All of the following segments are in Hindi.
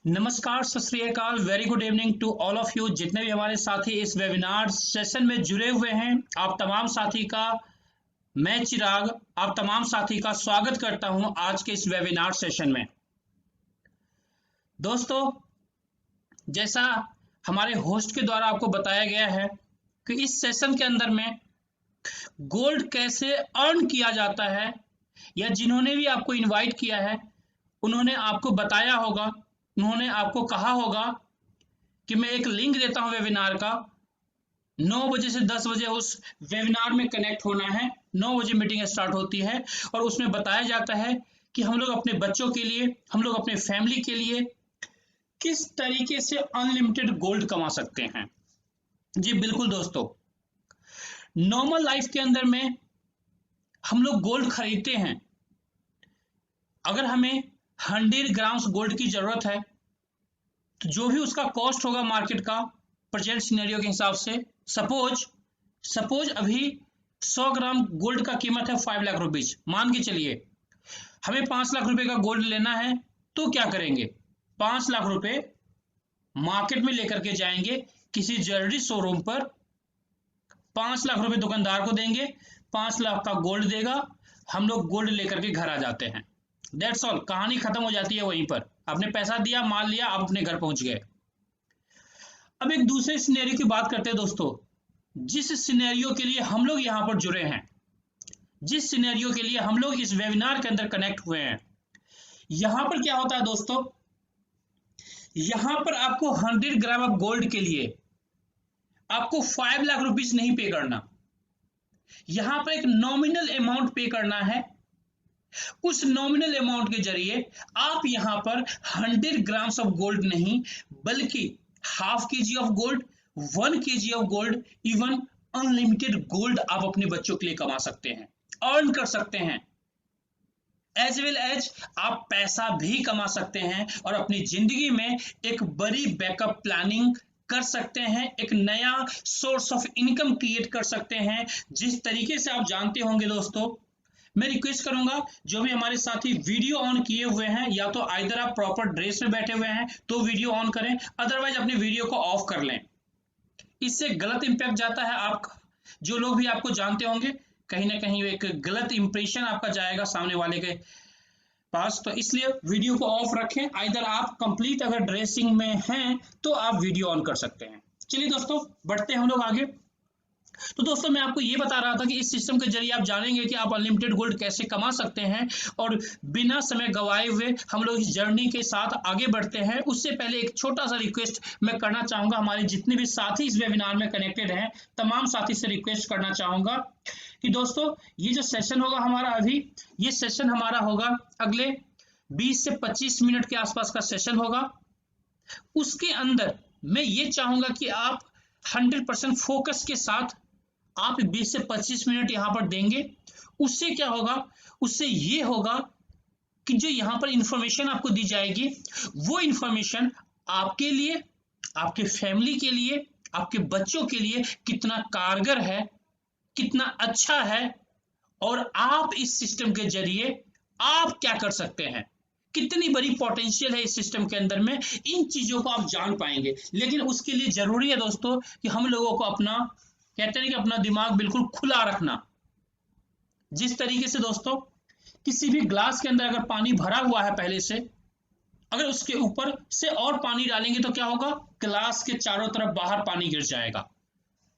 नमस्कार, सत श्री अकाल, very good evening to all of you. जितने भी हमारे साथी इस वेबिनार सेशन में जुड़े हुए हैं, आप तमाम साथी का मैं चिराग आप तमाम साथी का स्वागत करता हूं आज के इस वेबिनार सेशन में। दोस्तों, जैसा हमारे होस्ट के द्वारा आपको बताया गया है कि इस सेशन के अंदर में गोल्ड कैसे अर्न किया जाता है, या जिन्होंने भी आपको इनवाइट किया है उन्होंने आपको बताया होगा, उन्होंने आपको कहा होगा कि मैं एक लिंक देता हूं वेबिनार का, 9 बजे से 10 बजे उस वेबिनार में कनेक्ट होना है। 9 बजे मीटिंग स्टार्ट होती है और उसमें बताया जाता है कि हम लोग अपने बच्चों के लिए, हम लोग अपने फैमिली के लिए किस तरीके से अनलिमिटेड गोल्ड कमा सकते हैं। जी बिल्कुल दोस्तों, नॉर्मल लाइफ के अंदर में हम लोग गोल्ड खरीदते हैं। अगर हमें 100 ग्राम्स गोल्ड की जरूरत है तो जो भी उसका कॉस्ट होगा मार्केट का प्रेजेंट सिनेरियो के हिसाब से, सपोज अभी 100 ग्राम गोल्ड का कीमत है 5 लाख रुपीज, मान के चलिए हमें 5 लाख रुपए का गोल्ड लेना है। तो क्या करेंगे, 5 लाख रुपए मार्केट में लेकर के जाएंगे किसी ज्वेलरी शोरूम पर, 5 लाख रुपए दुकानदार को देंगे, 5 लाख का गोल्ड देगा, हम लोग गोल्ड लेकर के घर आ जाते हैं। दैट्स ऑल, कहानी खत्म हो जाती है वहीं पर। आपने पैसा दिया, माल लिया, आप अपने घर पहुंच गए। अब एक दूसरे सिनेरियो की बात करते हैं दोस्तों, जिस सिनेरियो के लिए हम लोग यहाँ पर जुड़े हैं, जिस सिनेरियो के लिए हम लोग इस वेबिनार के अंदर कनेक्ट हुए हैं, यहां पर क्या होता है दोस्तों, यहां पर आपको 100 ग्राम ऑफ गोल्ड के लिए आपको 5 लाख रुपीज नहीं पे करना, यहां पर एक नॉमिनल अमाउंट पे करना है। उस नॉमिनल अमाउंट के जरिए आप यहां पर 100 ग्राम्स ऑफ गोल्ड नहीं बल्कि ½ kg of gold, 1 kg of gold, even unlimited gold आप अपने बच्चों के लिए कमा सकते हैं, अर्न कर सकते हैं। एज वेल एज आप पैसा भी कमा सकते हैं और अपनी जिंदगी में एक बड़ी बैकअप प्लानिंग कर सकते हैं, एक नया सोर्स ऑफ इनकम क्रिएट कर सकते हैं। जिस तरीके से आप जानते होंगे दोस्तों, मैं रिक्वेस्ट करूंगा जो भी हमारे साथी वीडियो ऑन किए हुए हैं, या तो आइदर आप प्रॉपर ड्रेस में बैठे हुए हैं तो वीडियो ऑन करें, अदरवाइज अपने वीडियो को ऑफ कर लें। इससे गलत इंपैक्ट जाता है आपका, जो लोग भी आपको जानते होंगे कहीं ना कहीं एक गलत इंप्रेशन आपका जाएगा सामने वाले के पास, तो इसलिए वीडियो को ऑफ रखें। आइदर आप कंप्लीट अगर ड्रेसिंग में हैं तो आप वीडियो ऑन कर सकते हैं। चलिए दोस्तों, बढ़ते हैं हम लोग आगे। तो दोस्तों, मैं आपको ये बता रहा था कि इस सिस्टम के जरिए आप जानेंगे कि आप अनलिमिटेड गोल्ड कैसे कमा सकते हैं, और बिना समय गवाए हुए हम लोग इस जर्नी के साथ आगे बढ़ते हैं। उससे पहले एक छोटा सा रिक्वेस्ट मैं करना चाहूंगा, हमारे जितने भी साथी इस वेबिनार में कनेक्टेड हैं तमाम साथी से रिक्वेस्ट करना चाहूंगा कि दोस्तों, ये जो सेशन होगा हमारा अभी, ये सेशन हमारा होगा अगले 20 से 25 मिनट के आसपास का सेशन होगा। उसके अंदर मैं ये चाहूंगा कि आप 100% फोकस के साथ आप 20 से 25 मिनट यहां पर देंगे। उससे क्या होगा, उससे ये होगा कि जो यहां पर इंफॉर्मेशन आपको दी जाएगी वो इंफॉर्मेशन आपके लिए, आपके फैमिली के लिए, आपके बच्चों के लिए कितना कारगर है, कितना अच्छा है, और आप इस सिस्टम के जरिए आप क्या कर सकते हैं, कितनी बड़ी पोटेंशियल है इस सिस्टम के अंदर में, इन चीजों को आप जान पाएंगे। लेकिन उसके लिए जरूरी है दोस्तों कि हम लोगों को अपना, कहते हैं कि अपना दिमाग बिल्कुल खुला रखना। जिस तरीके से दोस्तों, किसी भी ग्लास के अंदर अगर पानी भरा हुआ है पहले से, अगर उसके ऊपर से और पानी डालेंगे तो क्या होगा, ग्लास के चारों तरफ बाहर पानी गिर जाएगा।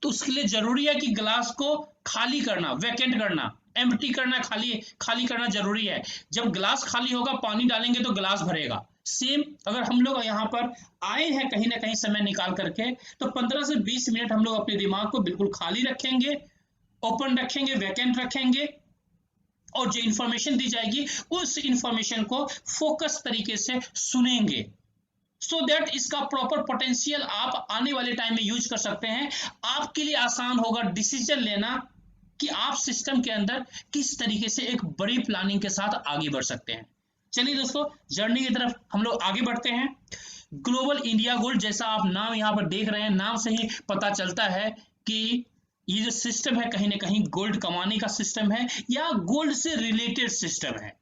तो उसके लिए जरूरी है कि ग्लास को खाली करना, वैकेंट करना, एम्प्टी करना, खाली खाली करना जरूरी है। जब ग्लास खाली होगा, पानी डालेंगे तो ग्लास भरेगा। सेम अगर हम लोग यहाँ पर आए हैं कहीं ना कहीं समय निकाल करके, तो 15 से 20 मिनट हम लोग अपने दिमाग को बिल्कुल खाली रखेंगे, ओपन रखेंगे, वैकेंट रखेंगे, और जो इंफॉर्मेशन दी जाएगी उस इंफॉर्मेशन को फोकस तरीके से सुनेंगे, सो दैट इसका प्रॉपर पोटेंशियल आप आने वाले टाइम में यूज कर सकते हैं। आपके लिए आसान होगा डिसीजन लेना कि आप सिस्टम के अंदर किस तरीके से एक बड़ी प्लानिंग के साथ आगे बढ़ सकते हैं। चलिए दोस्तों, जर्नी की तरफ हम लोग आगे बढ़ते हैं। ग्लोबल इंडिया गोल्ड, जैसा आप नाम यहाँ पर देख रहे हैं, नाम से ही पता चलता है कि ये जो सिस्टम है कहीं ना कहीं गोल्ड कमाने का सिस्टम है या गोल्ड से रिलेटेड सिस्टम है।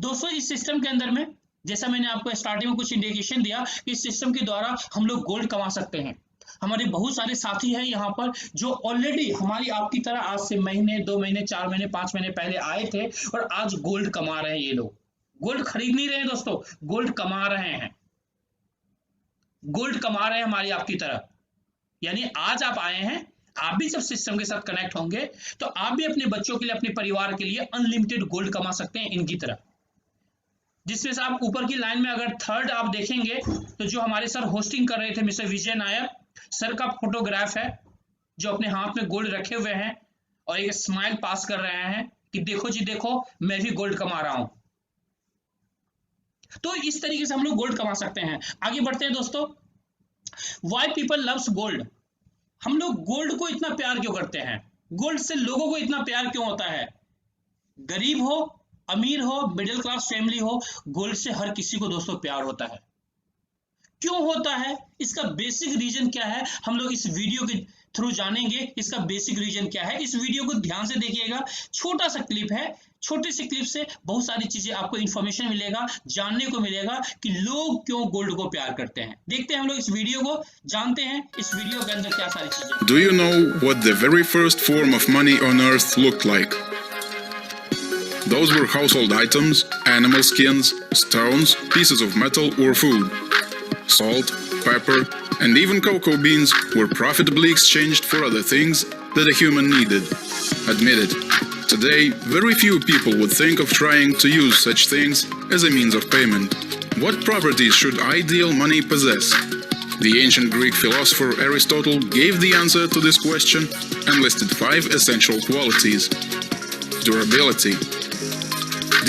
दोस्तों, इस सिस्टम के अंदर में जैसा मैंने आपको स्टार्टिंग में कुछ इंडिकेशन दिया कि इस सिस्टम के द्वारा हम लोग गोल्ड कमा सकते हैं। हमारे बहुत सारे साथी हैं यहाँ पर जो ऑलरेडी हमारी आपकी तरह आज से महीने 2 महीने 4 महीने 5 महीने पहले आए थे और आज गोल्ड कमा रहे हैं। ये लोग गोल्ड खरीद नहीं रहे हैं दोस्तों, गोल्ड कमा रहे हैं, गोल्ड कमा रहे हैं हमारी आपकी तरह। यानी आज आप आए हैं, आप भी जब सिस्टम के साथ कनेक्ट होंगे तो आप भी अपने बच्चों के लिए, अपने परिवार के लिए अनलिमिटेड गोल्ड कमा सकते हैं इनकी तरह। जिसमें से आप ऊपर की लाइन में अगर थर्ड आप देखेंगे तो जो हमारे सर होस्टिंग कर रहे थे मिस्टर विजय नायर सर का फोटोग्राफ है, जो अपने हाथ में गोल्ड रखे हुए हैं और एक स्माइल पास कर रहे हैं कि देखो जी देखो मैं भी गोल्ड कमा रहा हूं। तो इस तरीके से हम लोग गोल्ड कमा सकते हैं। आगे बढ़ते हैं दोस्तों। Why people loves gold. हम लोग गोल्ड को इतना प्यार क्यों करते हैं, गोल्ड से लोगों को इतना प्यार क्यों होता है? गरीब हो, अमीर हो, मिडिल क्लास फैमिली हो, गोल्ड से हर किसी को दोस्तों प्यार होता है। क्यों होता है, इसका बेसिक रीजन क्या है, हम लोग इस वीडियो के थ्रू जानेंगे। इसका बेसिक रीजन क्या है, इस वीडियो को ध्यान से देखिएगा। छोटा सा क्लिप है, छोटे से क्लिप से बहुत सारी चीजें आपको इंफॉर्मेशन मिलेगा, जानने को मिलेगा कि लोग क्यों गोल्ड को प्यार करते हैं। देखते हैं हम लोग इस वीडियो को, जानते हैं इस वीडियो के अंदर क्या सारी चीजें। Do you know what the very first form of money on earth looked like? Those were household items, animal skins, stones, pieces of metal or food. Salt, pepper, and even cocoa beans were profitably exchanged for other things that a human needed. Admit it, today very few people would think of trying to use such things as a means of payment. What properties should ideal money possess? The ancient Greek philosopher Aristotle gave the answer to this question and listed 5 essential qualities: durability,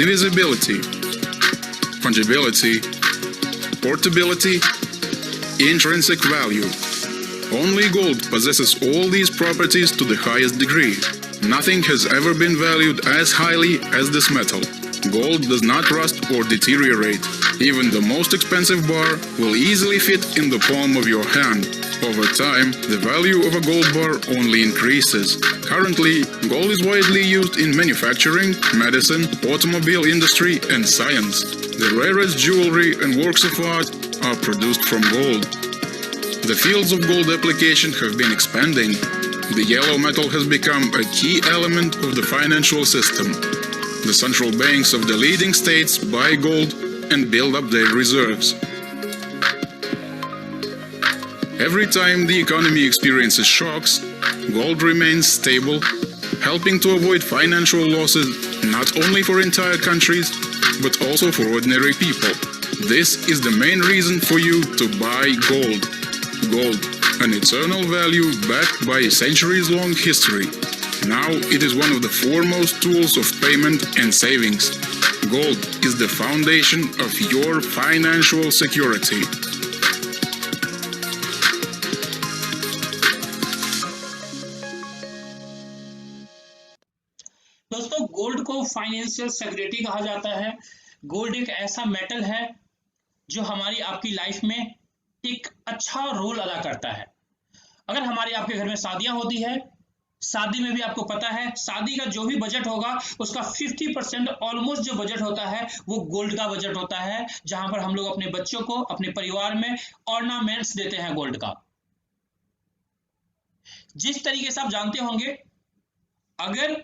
divisibility, fungibility, portability, intrinsic value. Only gold possesses all these properties to the highest degree. Nothing has ever been valued as highly as this metal. Gold does not rust or deteriorate. Even the most expensive bar will easily fit in the palm of your hand. Over time, the value of a gold bar only increases. Currently, gold is widely used in manufacturing, medicine, automobile industry, and science. The rarest jewelry and works of art are produced from gold. The fields of gold application have been expanding. The yellow metal has become a key element of the financial system. The central banks of the leading states buy gold and build up their reserves. Every time the economy experiences shocks, gold remains stable, helping to avoid financial losses not only for entire countries, but also for ordinary people. This is the main reason for you to buy gold. Gold, an eternal value backed by a centuries-long history. Now it is one of the foremost tools of payment and savings. Gold is the foundation of your financial security. दोस्तों, गोल्ड को फाइनेंशियल सिक्योरिटी कहा जाता है। गोल्ड एक ऐसा मेटल है जो हमारी आपकी लाइफ में एक अच्छा रोल अदा करता है। अगर हमारे आपके घर में शादियां होती है, शादी में भी आपको पता है शादी का जो भी बजट होगा उसका 50% ऑलमोस्ट जो बजट होता है वो गोल्ड का बजट होता है, जहां पर हम लोग अपने बच्चों को, अपने परिवार में ऑर्नामेंट्स देते हैं गोल्ड का। जिस तरीके से आप जानते होंगे, अगर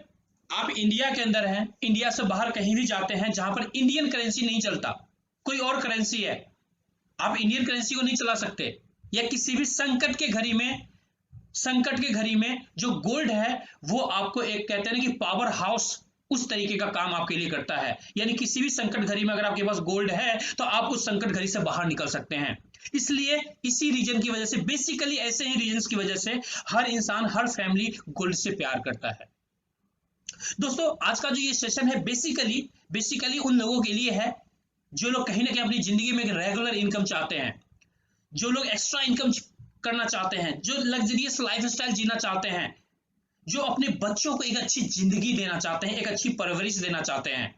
आप इंडिया के अंदर हैं, इंडिया से बाहर कहीं भी जाते हैं जहां पर इंडियन करेंसी नहीं चलता, कोई और करेंसी है, आप इंडियन करेंसी को नहीं चला सकते, या किसी भी संकट के घड़ी में जो गोल्ड है वो आपको एक कहते हैं कि पावर हाउस उस तरीके का काम आपके लिए करता है। यानी किसी भी संकट घड़ी में अगर आपके पास गोल्ड है तो आप उस संकट घड़ी से बाहर निकल सकते हैं। इसलिए इसी रीजन की वजह से, बेसिकली ऐसे ही रीजन की वजह से हर इंसान, हर फैमिली गोल्ड से प्यार करता है। दोस्तों, आज का जो ये सेशन है बेसिकली उन लोगों के लिए है जो लोग कहीं ना कहीं अपनी जिंदगी में एक रेगुलर इनकम चाहते हैं, जो लोग एक्स्ट्रा इनकम करना चाहते हैं, जो लग्जरियस लाइफस्टाइल जीना चाहते हैं, जो अपने बच्चों को एक अच्छी जिंदगी देना चाहते हैं, एक अच्छी परवरिश देना चाहते हैं।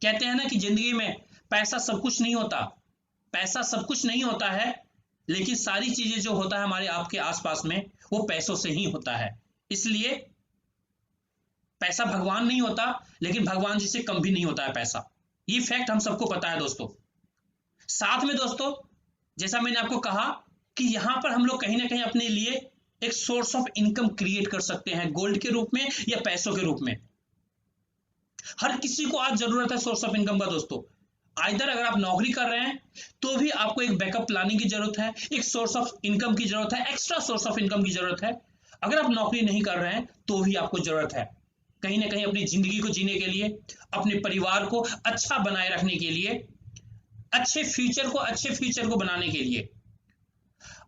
कहते हैं ना कि जिंदगी में पैसा सब कुछ नहीं होता, पैसा सब कुछ नहीं होता है, लेकिन सारी चीजें जो होता है हमारे आपके आसपास में वो पैसों से ही होता है। इसलिए पैसा भगवान नहीं होता, लेकिन भगवान जी से कम भी नहीं होता है पैसा। ये फैक्ट हम सबको पता है दोस्तों। साथ में दोस्तों, जैसा मैंने आपको कहा कि यहां पर हम लोग कहीं ना कहीं अपने लिए एक सोर्स ऑफ इनकम क्रिएट कर सकते हैं, गोल्ड के रूप में या पैसों के रूप में। हर किसी को आज जरूरत है सोर्स ऑफ इनकम का दोस्तों। आइदर अगर आप नौकरी कर रहे हैं तो भी आपको एक बैकअप प्लानिंग की जरूरत है, एक सोर्स ऑफ इनकम की जरूरत है, एक्स्ट्रा सोर्स ऑफ इनकम की जरूरत है। अगर आप नौकरी नहीं कर रहे हैं तो भी आपको जरूरत है कहीं ना कहीं अपनी जिंदगी को जीने के लिए, अपने परिवार को अच्छा बनाए रखने के लिए, अच्छे फ्यूचर को बनाने के लिए।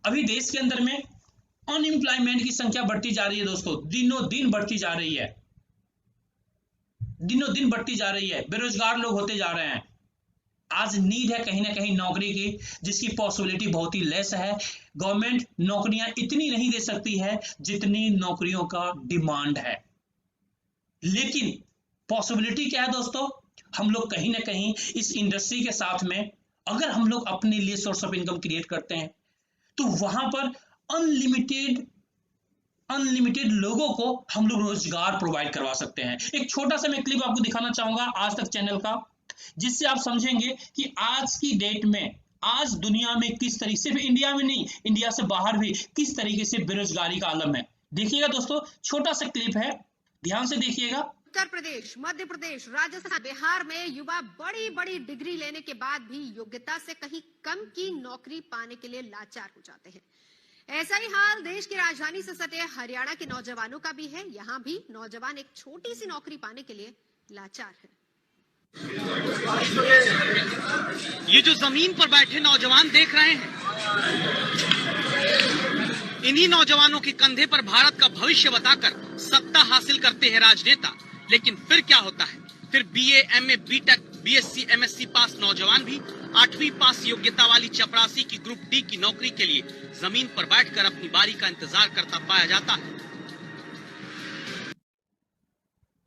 अभी देश के अंदर में अनएम्प्लॉयमेंट की संख्या बढ़ती जा रही है दोस्तों, दिनों दिन बढ़ती जा रही है, दिनों दिन बढ़ती जा रही है, बेरोजगार लोग होते जा रहे हैं। आज नीड है कहीं ना कहीं नौकरी की, जिसकी पॉसिबिलिटी बहुत ही लेस है। गवर्नमेंट नौकरियां इतनी नहीं दे सकती है जितनी नौकरियों का डिमांड है। लेकिन पॉसिबिलिटी क्या है दोस्तों, हम लोग कहीं ना कहीं इस इंडस्ट्री के साथ में अगर हम लोग अपने लिए सोर्स ऑफ इनकम क्रिएट करते हैं तो वहां पर अनलिमिटेड लोगों को हम लोग रोजगार प्रोवाइड करवा सकते हैं। एक छोटा सा मैं क्लिप आपको दिखाना चाहूंगा आज तक चैनल का, जिससे आप समझेंगे कि आज की डेट में, आज दुनिया में किस तरीके, सिर्फ इंडिया में नहीं, इंडिया से बाहर भी किस तरीके से बेरोजगारी का आलम है। देखिएगा दोस्तों, छोटा सा क्लिप है, ध्यान से देखिएगा। उत्तर प्रदेश, मध्य प्रदेश, राजस्थान, बिहार में युवा बड़ी बड़ी डिग्री लेने के बाद भी योग्यता से कहीं कम की नौकरी पाने के लिए लाचार हो जाते हैं। ऐसा ही हाल देश की राजधानी से सटे हरियाणा के नौजवानों का भी है। यहाँ भी नौजवान एक छोटी सी नौकरी पाने के लिए लाचार है। ये जो जमीन पर बैठे नौजवान देख रहे हैं, इन्हीं नौजवानों के कंधे पर भारत का भविष्य बताकर सत्ता हासिल करते हैं राजनेता। लेकिन फिर क्या होता है, फिर BA, MA, BTech, BSc, MSc pass नौजवान भी 8वीं पास योग्यता वाली चपरासी की ग्रुप डी की नौकरी के लिए जमीन पर बैठकर अपनी बारी का इंतजार करता पाया जाता है।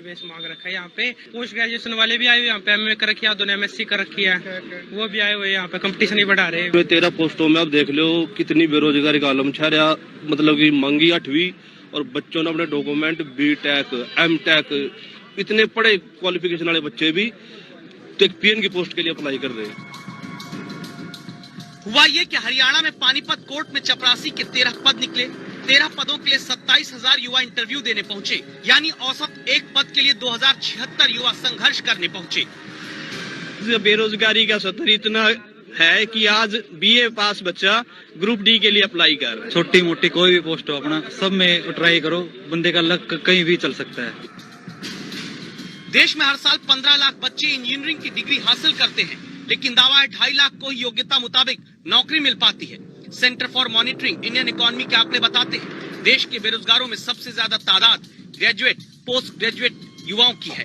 मांग रखा है यहाँ पे, पोस्ट ग्रेजुएशन वाले भी आए हुए, यहाँ पे एमए कर रखी है, दोनों एमएससी कर रखी है, वो भी आए हुए, यहाँ पे कंपटीशन ही बढ़ा रहे हैं। 13 पोस्टों में आप देख लो कितनी बेरोजगारी का आलम छा रहा, मतलब कि मांगी 8वीं और बच्चों ने अपने डॉक्यूमेंट बीटेक, एमटेक, इतने पढ़े क्वालिफिकेशन वाले बच्चे भी पीएन की पोस्ट के लिए अप्लाई कर रहे हैं। हुआ ये कि हरियाणा में पानीपत कोर्ट में चपरासी के 13 पद निकले। 13 पदों के लिए 27,000 युवा इंटरव्यू देने पहुंचे, यानी औसत एक पद के लिए 2076 युवा संघर्ष करने पहुंचे। बेरोजगारी का स्तर इतना है कि आज बीए पास बच्चा ग्रुप डी के लिए अप्लाई कर रहा है। छोटी मोटी कोई भी पोस्ट हो, अपना सब में ट्राई करो, बंदे का लक कहीं भी चल सकता है। देश में हर साल 15 लाख बच्चे इंजीनियरिंग की डिग्री हासिल करते हैं, लेकिन दावा है 2.5 लाख को ही योग्यता मुताबिक नौकरी मिल पाती है। Centre for monitoring Indian economy के आंकड़े बताते हैं देश के बेरोजगारों में सबसे ज्यादा तादाद ग्रेजुएट, पोस्ट ग्रेजुएट युवाओं की है।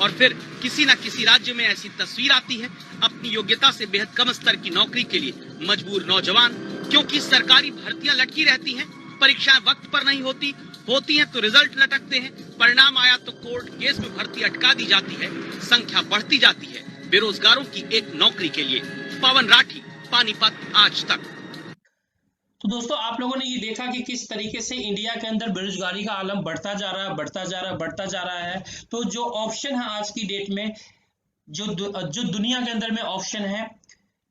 और फिर किसी न किसी राज्य में ऐसी तस्वीर आती है, अपनी योग्यता से बेहद कम स्तर की नौकरी के लिए मजबूर नौजवान, क्योंकि सरकारी भर्तियां लटकी रहती हैं, परीक्षाएं वक्त पर नहीं होती हैं तो रिजल्ट लटकते हैं, परिणाम आया तो कोर्ट केस में भर्ती अटका दी जाती है, संख्या बढ़ती जाती है बेरोजगारों की एक नौकरी के लिए। पवन राठी, पानीपत आज तक। तो दोस्तों, आप लोगों ने ये देखा कि किस तरीके से इंडिया के अंदर बेरोजगारी का आलम बढ़ता जा रहा है। तो जो ऑप्शन है आज की डेट में, जो दुनिया के अंदर में ऑप्शन है,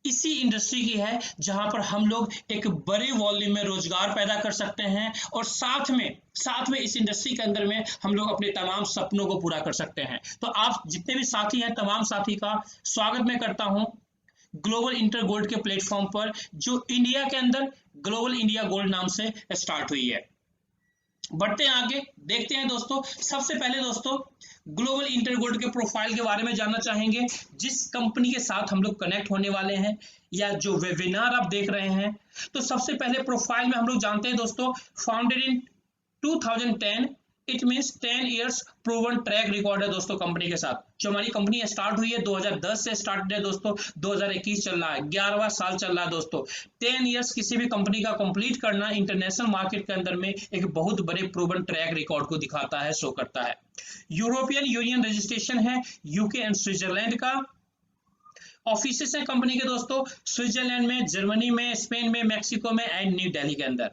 इसी इंडस्ट्री की है, जहां पर हम लोग एक बड़े वॉल्यूम में रोजगार पैदा कर सकते हैं और साथ में इस इंडस्ट्री के अंदर में हम लोग अपने तमाम सपनों को पूरा कर सकते हैं। तो आप जितने भी साथी हैं, तमाम साथी का स्वागत मैं करता हूं ग्लोबल इंटर गोल्ड के प्लेटफॉर्म पर, जो इंडिया के अंदर ग्लोबल इंडिया गोल्ड नाम से स्टार्ट हुई है। बढ़ते हैं आगे, देखते हैं दोस्तों। सबसे पहले दोस्तों, ग्लोबल इंटर गोल्ड के प्रोफाइल के बारे में जानना चाहेंगे। जिस कंपनी के साथ हम लोग कनेक्ट होने वाले हैं या जो वेबिनार आप देख रहे हैं, तो सबसे पहले प्रोफाइल में हम लोग जानते हैं दोस्तों, founded in 2010, it means 10 years proven track record है दोस्तों कंपनी के साथ। जो हमारी कंपनी स्टार्ट हुई है 2010 से स्टार्ट है दोस्तों, 2021 चल रहा है, 11वां साल चल रहा है दोस्तों। 10 इयर्स किसी भी कंपनी का कंप्लीट करना इंटरनेशनल मार्केट के अंदर में एक बहुत बड़े प्रूवन ट्रैक रिकॉर्ड को दिखाता है, शो करता है। यूरोपियन यूनियन रजिस्ट्रेशन है, यूके एंड स्विट्जरलैंड का। ऑफिसेस हैं कंपनी के दोस्तों, स्विट्जरलैंड में, जर्मनी में, स्पेन में, मैक्सिको में एंड न्यू दिल्ली के अंदर।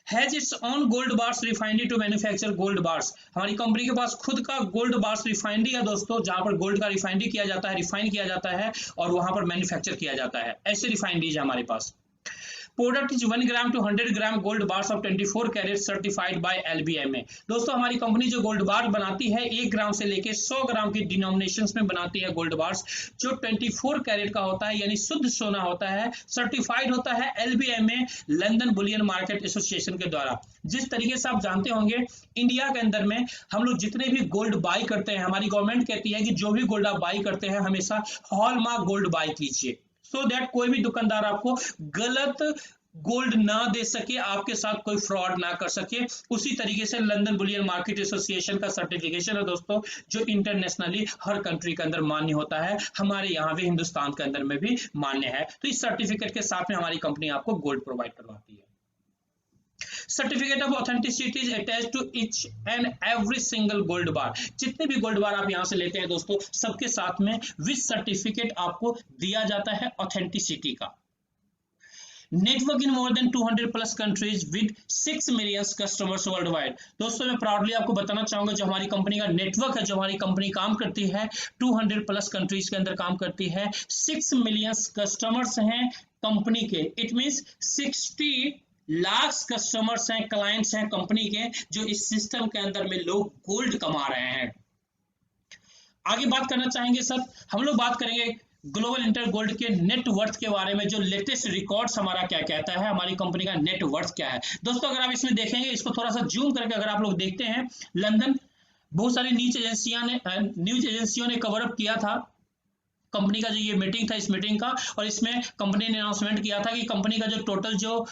Has its own gold bars refinery to manufacture gold bars. हमारी कंपनी के पास खुद का गोल्ड बार्स रिफाइनरी है दोस्तों, जहां पर गोल्ड का रिफाइनरी किया जाता है, रिफाइन किया जाता है और वहां पर मैन्युफैक्चर किया जाता है। ऐसे रिफाइनरीज है हमारे पास। Product is 1 gram to 100 gram gold bars of 24 carat certified by LBMA। दोस्तों हमारी कंपनी जो गोल्ड बार बनाती है 1 ग्राम से लेके 100 ग्राम की डिनोमिनेशंस में बनाती है गोल्ड बार्स, जो 24 कैरेट का होता है यानी शुद्ध सोना होता है, सर्टिफाइड होता है LBMA London Boolean market association के द्वारा। जिस तरीके से आप जानते होंगे इंडिया के अंदर में हम लोग जितने भी गोल्ड बाई करते हैं, हमारी गवर्नमेंट कहती है कि जो भी गोल्ड आप बाई करते हैं हमेशा हॉलमार्क गोल्ड बाई कीजिए, सो दैट कोई भी दुकानदार आपको गलत गोल्ड ना दे सके, आपके साथ कोई फ्रॉड ना कर सके। उसी तरीके से लंदन बुलियन मार्केट एसोसिएशन का सर्टिफिकेशन है दोस्तों, जो इंटरनेशनली हर कंट्री के अंदर मान्य होता है, हमारे यहाँ भी हिंदुस्तान के अंदर में भी मान्य है। तो इस सर्टिफिकेट के साथ में हमारी कंपनी आपको गोल्ड प्रोवाइड करवाती है। Certificate of authenticity is attached to each and every single gold bar. जितने भी गोल्ड बार आप यहां से लेते हैं दोस्तों, सबके साथ में विद सर्टिफिकेट आपको दिया जाता है ऑथेंटिसिटी का। Network in more than 200 plus countries with 6 million customers world wide. दोस्तों मैं प्राउडली आपको बताना चाहूंगा, जो हमारी कंपनी का नेटवर्क है, जो हमारी कंपनी काम करती है 200 प्लस कंट्रीज के अंदर काम करती है, 6 मिलियन कस्टमर्स हैं कंपनी के। इट मींस 60 लाख कस्टमर्स हैं, क्लाइंट्स हैं कंपनी के, जो इस सिस्टम के अंदर में लोग गोल्ड कमा रहे हैं। आगे बात करना चाहेंगे सर, हम लोग बात करेंगे ग्लोबल इंटर गोल्ड के नेट वर्थ के बारे में। जो लेटेस्ट रिकॉर्ड्स हमारा क्या कहता है, हमारी कंपनी का नेट वर्थ क्या है। दोस्तों अगर आप इसमें देखेंगे, इसको थोड़ा सा जूम करके अगर आप लोग देखते हैं, लंदन बहुत सारी न्यूज एजेंसियों ने कवर अप किया था कंपनी का जो ये मीटिंग था, इस मीटिंग का, और इसमें कंपनी ने अनाउंसमेंट किया था कि कंपनी का जो टोटल जो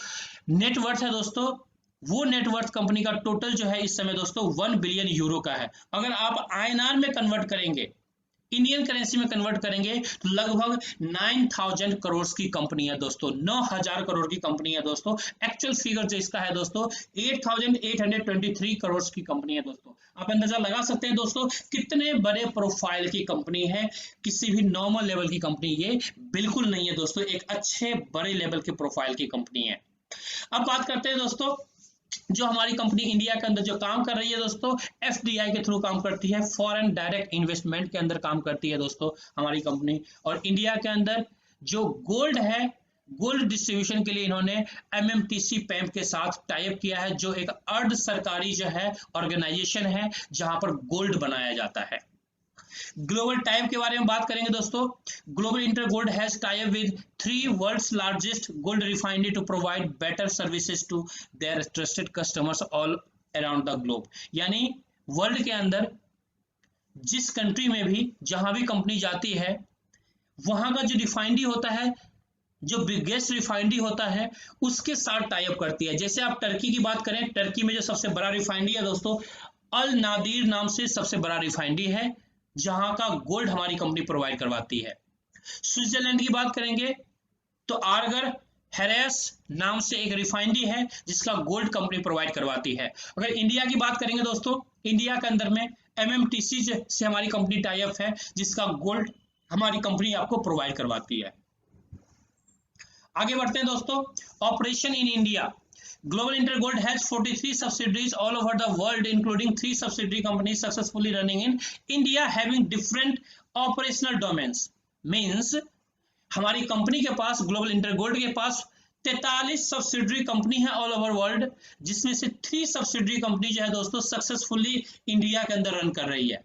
नेट वर्थ है दोस्तों, वो नेट वर्थ कंपनी का टोटल जो है इस समय दोस्तों 1 बिलियन यूरो का है। अगर आप INR में कन्वर्ट करेंगे, इंडियन करेंसी में कन्वर्ट करेंगे, तो लगभग 9000 करोड़ की कंपनी है दोस्तों, 9000 करोड़ की कंपनी है दोस्तों। एक्चुअल फिगर जो इसका है दोस्तों 8823 करोड़ की कंपनी है दोस्तों। आप अंदाजा लगा सकते हैं दोस्तों कितने बड़े प्रोफाइल की कंपनी है। किसी भी नॉर्मल लेवल की कंपनी ये बिल्कुल नहीं है दोस्तों, एक अच्छे बड़े लेवल के प्रोफाइल की कंपनी है। अब बात करते हैं दोस्तों, जो हमारी कंपनी इंडिया के अंदर जो काम कर रही है दोस्तों, FDI के थ्रू काम करती है, फॉरेन डायरेक्ट इन्वेस्टमेंट के अंदर काम करती है दोस्तों हमारी कंपनी। और इंडिया के अंदर जो गोल्ड है, गोल्ड डिस्ट्रीब्यूशन के लिए इन्होंने MMTC पैम्प के साथ टाइप किया है, जो एक अर्ध सरकारी जो है ऑर्गेनाइजेशन है, जहां पर गोल्ड बनाया जाता है। ग्लोबल टाइप के बारे में बात करेंगे दोस्तों, global inter gold has tied up with 3 world's largest gold refinery to provide better services to their trusted customers all around the globe. यानी वर्ल्ड के अंदर जिस कंट्री में भी जहां भी कंपनी जाती है, वहां का जो रिफाइनरी होता है, जो बिगेस्ट रिफाइनरी होता है, उसके साथ टाइप करती है। जैसे आप टर्की की बात करें, टर्की में जो सबसे बड़ा रिफाइनरी है दोस्तों, अल नादिर नाम से सबसे बड़ा रिफाइनरी है, जहां का गोल्ड हमारी कंपनी प्रोवाइड करवाती है। स्विट्जरलैंड की बात करेंगे तो आर्गर हेरेस नाम से एक रिफाइनरी है, जिसका गोल्ड कंपनी प्रोवाइड करवाती है। अगर इंडिया की बात करेंगे दोस्तों, इंडिया के अंदर में MMTC से हमारी कंपनी टाई अप है, जिसका गोल्ड हमारी कंपनी आपको प्रोवाइड करवाती है। आगे बढ़ते हैं दोस्तों, operation in India. Global Inter Gold has 43 subsidiaries all over the world, including 3 subsidiary companies successfully running in India, having different operational domains. Means हमारी कंपनी के पास, ग्लोबल इंटर गोल्ड के पास 43 सब्सिडरी कंपनी है ऑल ओवर वर्ल्ड, जिसमें से 3 सब्सिडरी कंपनी जो है दोस्तों सक्सेसफुली इंडिया के अंदर रन कर रही है।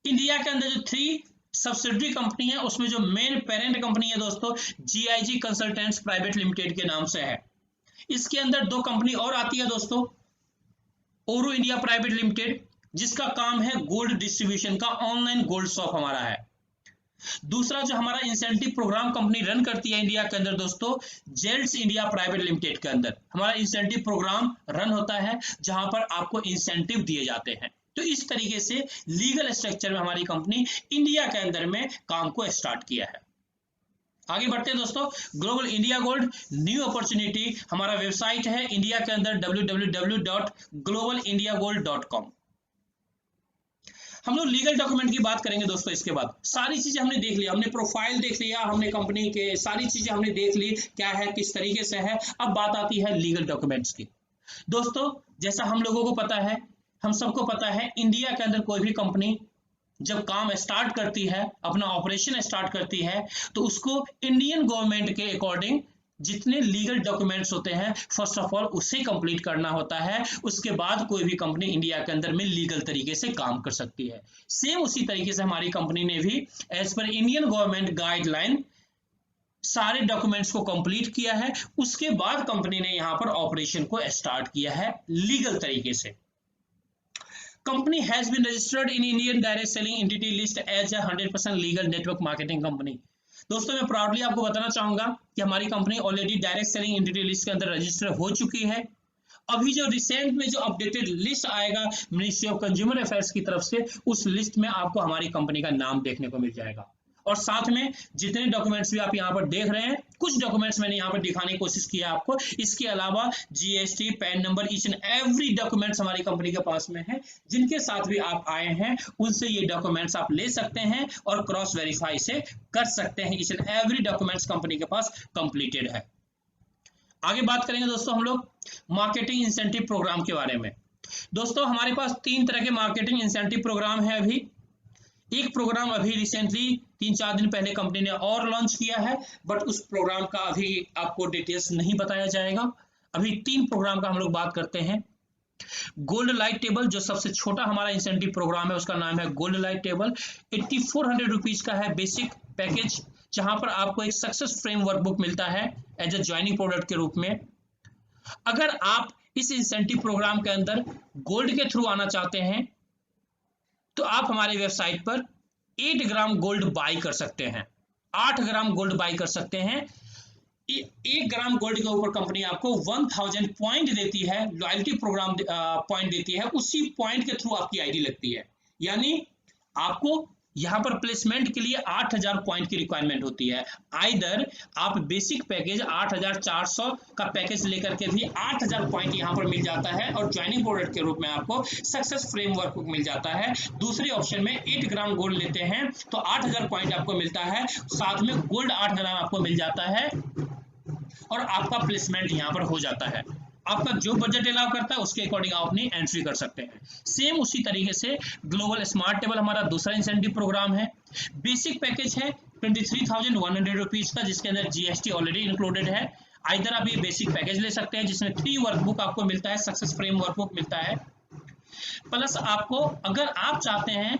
इंडिया के अंदर जो 3 सब्सिडरी कंपनी है, उसमें जो मेन पेरेंट कंपनी है दोस्तों GIG कंसल्टेंट्स प्राइवेट लिमिटेड के नाम से है। इसके अंदर 2 कंपनी और आती है दोस्तों, ओरो इंडिया प्राइवेट लिमिटेड, जिसका काम है गोल्ड डिस्ट्रीब्यूशन का, ऑनलाइन गोल्ड शॉप हमारा है। दूसरा जो हमारा इंसेंटिव प्रोग्राम कंपनी रन करती है इंडिया के अंदर दोस्तों, जेल्स इंडिया प्राइवेट लिमिटेड के अंदर हमारा इंसेंटिव प्रोग्राम रन होता है, जहां पर आपको इंसेंटिव दिए जाते हैं। तो इस तरीके से लीगल स्ट्रक्चर में हमारी कंपनी इंडिया के अंदर में काम को स्टार्ट किया है। आगे बढ़ते हैं दोस्तों, global India gold new opportunity हमारा वेबसाइट है इंडिया के अंदर www.globalindiagold.com। हम लोग लीगल डॉक्यूमेंट की बात करेंगे दोस्तों। इसके बाद सारी चीजें हमने देख लिया, हमने प्रोफाइल देख लिया, हमने कंपनी के सारी चीजें हमने देख ली क्या है, किस तरीके से है। अब बात आती है लीगल डॉक्यूमेंट्स की। दोस्तों जैसा हम लोगों को पता है, हम सबको पता है, इंडिया के अंदर कोई भी कंपनी जब काम स्टार्ट करती है, अपना ऑपरेशन स्टार्ट करती है, तो उसको इंडियन गवर्नमेंट के अकॉर्डिंग जितने लीगल डॉक्यूमेंट्स होते हैं फर्स्ट ऑफ ऑल उसे कंप्लीट करना होता है। उसके बाद कोई भी कंपनी इंडिया के अंदर में लीगल तरीके से काम कर सकती है। सेम उसी तरीके से हमारी कंपनी ने भी एज पर इंडियन गवर्नमेंट गाइडलाइन सारे डॉक्यूमेंट्स को कंप्लीट किया है। उसके बाद कंपनी ने यहां पर ऑपरेशन को स्टार्ट किया है लीगल तरीके से। Company has been registered in Indian direct selling entity list as a 100% legal network marketing company. दोस्तों मैं प्राउडली आपको बताना चाहूंगा कि हमारी company already direct selling entity list के अंदर रजिस्टर हो चुकी है। अभी जो रिसेंट में जो अपडेटेड लिस्ट आएगा मिनिस्ट्री ऑफ कंज्यूमर अफेयर्स की तरफ से, उस लिस्ट में आपको हमारी कंपनी का नाम देखने को मिल जाएगा। और साथ में जितने डॉक्यूमेंट्स भी आप यहाँ पर देख रहे हैं, कुछ डॉक्यूमेंट्स मैंने यहाँ पर दिखाने की कोशिश किया आपको। इसके अलावा GST, pan number, each and every documents हमारी कंपनी के पास में है। जिनके साथ भी आप आए हैं उनसे ये डॉक्यूमेंट्स आप ले सकते हैं और क्रॉस वेरीफाई से कर सकते हैं। Each and every documents company के पास कंप्लीटेड है। आगे बात करेंगे दोस्तों हम लोग मार्केटिंग इंसेंटिव प्रोग्राम के बारे में। दोस्तों हमारे पास 3 तरह के मार्केटिंग इंसेंटिव प्रोग्राम है। अभी एक प्रोग्राम अभी रिसेंटली 3-4 दिन पहले कंपनी ने और लॉन्च किया है, बट उस प्रोग्राम का अभी आपको डिटेल्स नहीं बताया जाएगा। अभी 3 प्रोग्राम का हम लोग बात करते हैं। गोल्ड लाइट टेबल जो सबसे छोटा हमारा इंसेंटिव प्रोग्राम है, उसका नाम है गोल्ड लाइट टेबल। 8400 रुपीज का है बेसिक पैकेज, जहां पर आपको एक सक्सेस फ्रेमवर्क बुक मिलता है एज ए ज्वाइनिंग प्रोडक्ट के रूप में। अगर आप इस इंसेंटिव प्रोग्राम के अंदर गोल्ड के थ्रू आना चाहते हैं तो आप हमारे वेबसाइट पर 8 ग्राम गोल्ड बाई कर सकते हैं, 8 ग्राम गोल्ड बाई कर सकते हैं। 1 ग्राम गोल्ड के ऊपर कंपनी आपको 1000 पॉइंट देती है, लॉयल्टी प्रोग्राम पॉइंट देती है। उसी पॉइंट के थ्रू आपकी आईडी लगती है, यानी आपको यहाँ पर प्लेसमेंट के लिए 8000 पॉइंट की रिक्वायरमेंट होती है। आइदर आप बेसिक पैकेज 8400 का पैकेज लेकर के भी 8000 पॉइंट यहाँ पर मिल जाता है और ज्वाइनिंग प्रोडक्ट के रूप में आपको सक्सेस फ्रेमवर्क मिल जाता है। दूसरी ऑप्शन में 8 ग्राम गोल्ड लेते हैं तो 8000 पॉइंट आपको मिलता है, साथ में गोल्ड 8 ग्राम आपको मिल जाता है और आपका प्लेसमेंट यहाँ पर हो जाता है। आपका जो बजट अलाउ करता है उसके अकॉर्डिंग आप अपनी एंट्री कर सकते हैं। सेम उसी तरीके से ग्लोबल स्मार्ट टेबल हमारा दूसरा इंसेंटिव प्रोग्राम है। बेसिक पैकेज है 23,100 रुपीज का, जिसके अंदर जीएसटी ऑलरेडी इंक्लूडेड है। आइदर आप ये बेसिक पैकेज ले सकते हैं जिसमें 3 वर्कबुक आपको मिलता है, सक्सेस फ्रेम वर्कबुक मिलता है, प्लस आपको अगर आप चाहते हैं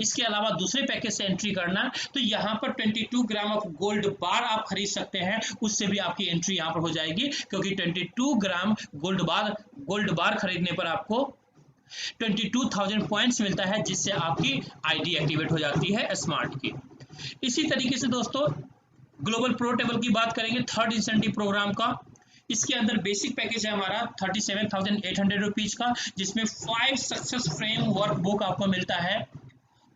इसके अलावा दूसरे पैकेज से एंट्री करना तो यहाँ पर 22 ग्राम ऑफ गोल्ड बार आप खरीद सकते हैं, उससे भी आपकी एंट्री यहाँ पर हो जाएगी, क्योंकि 22 ग्राम गोल्ड बार खरीदने पर आपको 22,000 पॉइंट्स मिलता है, जिससे आपकी आईडी एक्टिवेट हो जाती है स्मार्ट की। इसी तरीके से दोस्तों ग्लोबल प्रो टेबल की बात करेंगे, थर्ड इंसेंटिव प्रोग्राम का। इसके अंदर बेसिक पैकेज है हमारा 37,800 रुपीज का, जिसमें 5 सक्सेस फ्रेम वर्क बुक आपको मिलता है।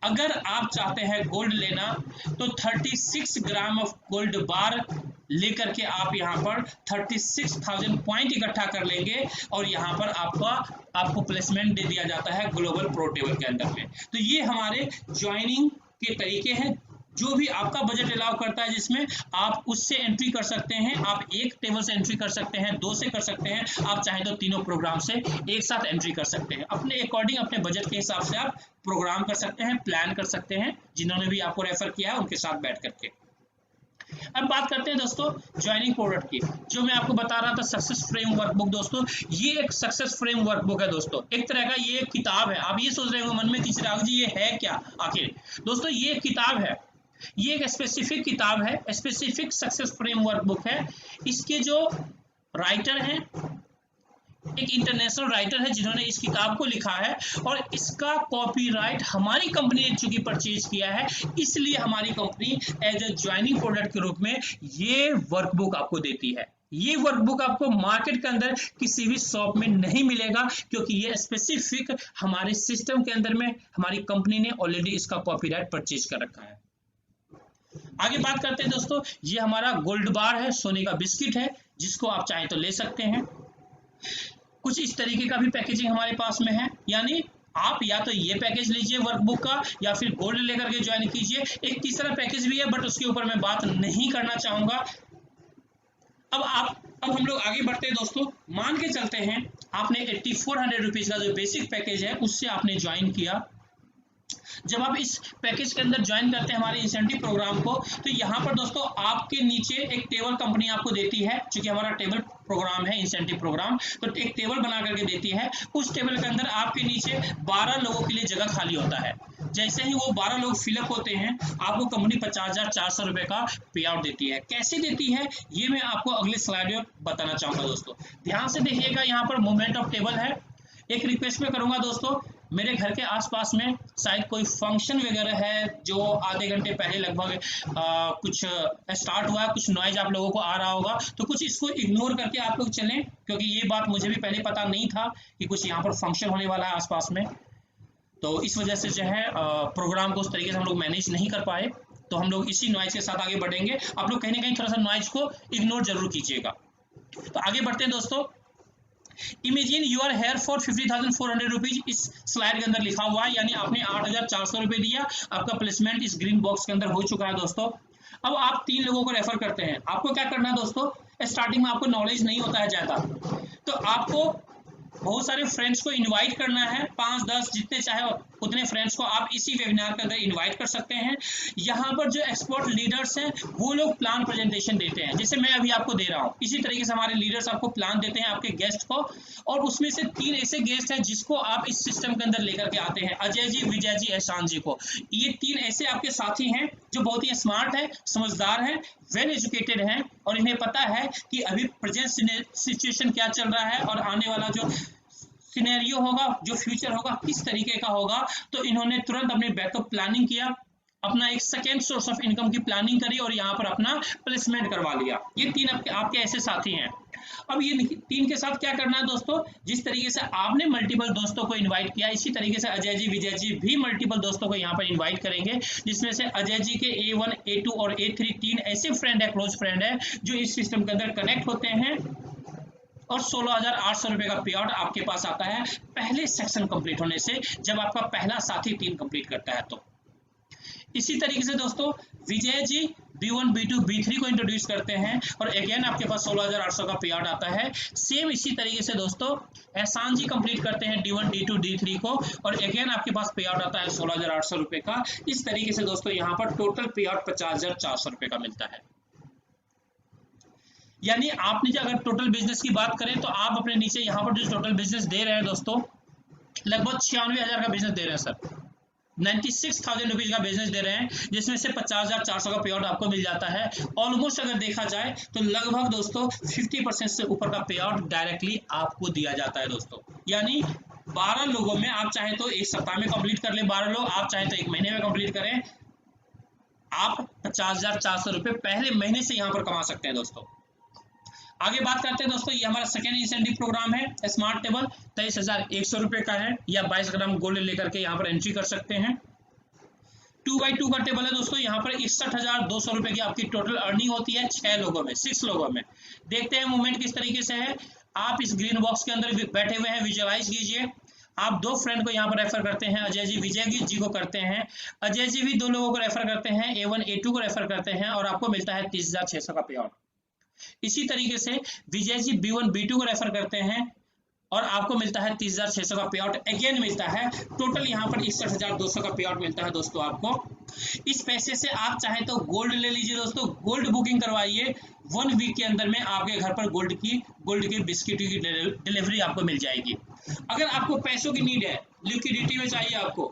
अगर आप चाहते हैं गोल्ड लेना तो 36 ग्राम ऑफ गोल्ड बार लेकर के आप यहाँ पर 36,000 पॉइंट इकट्ठा कर लेंगे और यहाँ पर आपको प्लेसमेंट दे दिया जाता है ग्लोबल प्रो टेबल के अंदर में। तो ये हमारे ज्वाइनिंग के तरीके हैं, जो भी आपका बजट अलाउ करता है जिसमें आप उससे एंट्री कर सकते हैं। आप एक टेबल से एंट्री कर सकते हैं, 2 से कर सकते हैं, आप चाहें तो तीनों प्रोग्राम से एक साथ एंट्री कर सकते हैं। अपने अकॉर्डिंग अपने बजट के हिसाब से आप प्रोग्राम कर सकते हैं, प्लान कर सकते हैं, जिन्होंने भी आपको रेफर किया है उनके साथ बैठ करके। अब बात करते हैं दोस्तों ज्वाइनिंग प्रोडक्ट की, जो मैं आपको बता रहा था सक्सेस फ्रेम वर्कबुक। दोस्तों ये एक सक्सेस फ्रेम वर्कबुक है दोस्तों, एक तरह का ये एक किताब है। आप ये सोच रहे हो मन में कि चिराग जी ये है क्या आखिर? दोस्तों ये एक किताब है, ये एक स्पेसिफिक किताब है, स्पेसिफिक सक्सेस फ्रेमवर्क बुक है। इसके जो राइटर हैं एक इंटरनेशनल राइटर है जिन्होंने इस किताब को लिखा है, और इसका कॉपीराइट हमारी कंपनी ने चूंकि परचेज किया है, इसलिए हमारी company as a joining product के रूप में ये वर्कबुक आपको देती है। ये वर्कबुक आपको मार्केट के अंदर किसी भी शॉप में नहीं मिलेगा, क्योंकि ये स्पेसिफिक हमारे सिस्टम के अंदर में हमारी कंपनी ने ऑलरेडी इसका कॉपीराइट परचेज कर रखा है। आगे बात करते हैं दोस्तों, ये हमारा गोल्ड बार है, सोने का बिस्किट है, जिसको आप चाहें तो ले सकते हैं। कुछ इस तरीके का भी पैकेजिंग हमारे पास में है, यानी आप या तो ये पैकेज लीजिए वर्कबुक का या फिर गोल्ड लेकर के ज्वाइन कीजिए। एक तीसरा पैकेज भी है, बट उसके ऊपर मैं बात नहीं करना चाहूंगा। अब हम लोग आगे बढ़ते हैं दोस्तों। मान के चलते हैं आपने 8400 रुपीज का जो बेसिक पैकेज है उससे आपने ज्वाइन किया। जब आप इस पैकेज के अंदर ज्वाइन करते हैं हमारे इंसेंटिव प्रोग्राम को, तो यहाँ पर दोस्तों आपके नीचे एक टेबल कंपनी आपको देती है, क्योंकि हमारा टेबल प्रोग्राम है इंसेंटिव प्रोग्राम, तो एक टेबल बना करके देती है। उस टेबल के अंदर आपके नीचे 12 लोगों के लिए जगह खाली होता है। जैसे ही वो 12 लोग फिलअप होते हैं, आपको कंपनी 50,400 रुपए का पे आउट देती है। कैसे देती है ये मैं आपको अगले स्लाइड में बताना चाहूंगा दोस्तों। ध्यान से देखिएगा, यहाँ पर मूवमेंट ऑफ टेबल है। एक रिक्वेस्ट में करूंगा दोस्तों, मेरे घर के आसपास में शायद कोई फंक्शन वगैरह है जो आधे घंटे पहले लगभग कुछ स्टार्ट हुआ है, कुछ नॉइज आप लोगों को आ रहा होगा, तो कुछ इसको इग्नोर करके आप लोग चलें, क्योंकि ये बात मुझे भी पहले पता नहीं था कि कुछ यहाँ पर फंक्शन होने वाला है आसपास में। तो इस वजह से जो है प्रोग्राम को उस तरीके से हम लोग मैनेज नहीं कर पाए, तो हम लोग इसी नॉइज के साथ आगे बढ़ेंगे। आप लोग कहीं ना कहीं थोड़ा सा नॉइज को इग्नोर जरूर कीजिएगा। तो आगे बढ़ते हैं दोस्तों। Imagine you are here for 50,400 rupees, इस स्लाइड के अंदर लिखा हुआ है, यानी आपने 8,400 रुपए दिया, आपका प्लेसमेंट इस ग्रीन बॉक्स के अंदर हो चुका है दोस्तों। अब आप 3 लोगों को रेफर करते हैं। आपको क्या करना है दोस्तों, स्टार्टिंग में आपको नॉलेज नहीं होता है ज्यादा, तो आपको बहुत सारे फ्रेंड्स को इनवाइट करना है, 5-10 जितने चाहे उतने फ्रेंड्स को आप इसी वेबिनार के अंदर इनवाइट कर सकते हैं। यहाँ पर जो एक्सपर्ट लीडर्स हैं वो लोग प्लान प्रेजेंटेशन देते हैं, जैसे मैं अभी आपको दे रहा हूँ, इसी तरीके से हमारे लीडर्स आपको प्लान देते हैं आपके गेस्ट को। और उसमें से 3 ऐसे गेस्ट हैं जिसको आप इस सिस्टम के अंदर लेकर के आते हैं, अजय जी, विजय जी, एहसान जी को। ये 3 ऐसे आपके साथी हैं जो बहुत ही स्मार्ट है, समझदार है, वेल एजुकेटेड हैं, और इन्हें पता है कि अभी प्रेजेंट सिचुएशन क्या चल रहा है और आने वाला जो सिनेरियो होगा, जो फ्यूचर होगा, किस तरीके का होगा। तो इन्होंने तुरंत अपनी बैकअप प्लानिंग किया, अपना एक सेकेंड सोर्स ऑफ इनकम की प्लानिंग करी और यहाँ पर अपना प्लेसमेंट करवा लिया। ये 3 आपके ऐसे साथी हैं। अब ये 3 के साथ क्या करना है दोस्तों, जिस तरीके से आपने मल्टीपल दोस्तों को इनवाइट किया, इसी तरीके से अजय जी, विजय जी भी मल्टीपल दोस्तों को यहाँ पर इनवाइट करेंगे, जिसमें से अजय जी के A1, A2 और A3 3 ऐसे फ्रेंड है, क्लोज फ्रेंड है, जो इस सिस्टम के अंदर कनेक्ट होते हैं। और 16,800 रुपए का पे आउट आपके पास आता है पहले सेक्शन कंप्लीट होने से, जब आपका पहला साथी 3 कंप्लीट करता है। तो इसी तरीके से दोस्तों Vijay ji B1, B2, B3 को इंट्रोड्यूस करते हैं और अगेन आपके पास 16,800 का पे आउट आता है। सेम इसी तरीके से दोस्तों एहसान जी कंप्लीट करते हैं D1, D2, D3 को और अगेन आपके पास पे आउट आता है 16,800 रुपए का। इस तरीके से दोस्तों यहाँ पर टोटल पे आउट 50,400 रुपए का मिलता है। यानी आपने जो अगर टोटल बिजनेस की बात करें तो आप अपने नीचे यहाँ पर जो टोटल बिजनेस दे रहे हैं दोस्तों, लगभग 96,000 का बिजनेस दे रहे हैं सर, 96,000 रुपीज का बिजनेस दे रहे हैं, जिसमें से 50,400 का पे आउट आपको मिल जाता है। ऑलमोस्ट अगर देखा जाए तो लगभग दोस्तों 50% से ऊपर का पे आउट डायरेक्टली आपको दिया जाता है दोस्तों। यानी 12 लोगों में आप चाहे तो एक सप्ताह में कंप्लीट कर ले 12 लोग, आप चाहे तो 1 महीने में कंप्लीट करें, आप 50,400 रुपए पहले महीने से यहाँ पर कमा सकते हैं दोस्तों। आगे बात करते हैं दोस्तों, ये हमारा सेकेंड इंसेंटिव प्रोग्राम है स्मार्ट टेबल, 23,100 रुपए का है, या 22 ग्राम गोल्ड लेकर के यहाँ पर एंट्री कर सकते हैं। 2x2 का टेबल है दोस्तों, यहाँ पर 61,200 रुपए की आपकी टोटल अर्निंग होती है 6 लोगों में, 6 लोगों में। देखते हैं मूवमेंट किस तरीके से है। आप इस ग्रीन बॉक्स के अंदर बैठे हुए हैं, विजुअलाइज कीजिए। आप 2 फ्रेंड को यहाँ पर रेफर करते हैं, अजय जी, विजय जी को करते हैं। अजय जी भी 2 लोगों को रेफर करते हैं, A1, A2 को रेफर करते हैं और आपको मिलता है 30,600 का पे आउट। इसी तरीके से विजय जी B1, B2 को रेफर करते हैं और आपको मिलता है 30,600 का पे आउट अगेन मिलता है। टोटल यहाँ पर 61,200 का पे आउट मिलता है दोस्तों आपको। इस पैसे से आप चाहे तो गोल्ड ले लीजिए दोस्तों, गोल्ड बुकिंग करवाइए, 1 वीक के अंदर में आपके घर पर गोल्ड की बिस्किट की डिलीवरी आपको मिल जाएगी। अगर आपको पैसों की नीड है, लिक्विडिटी में चाहिए, आपको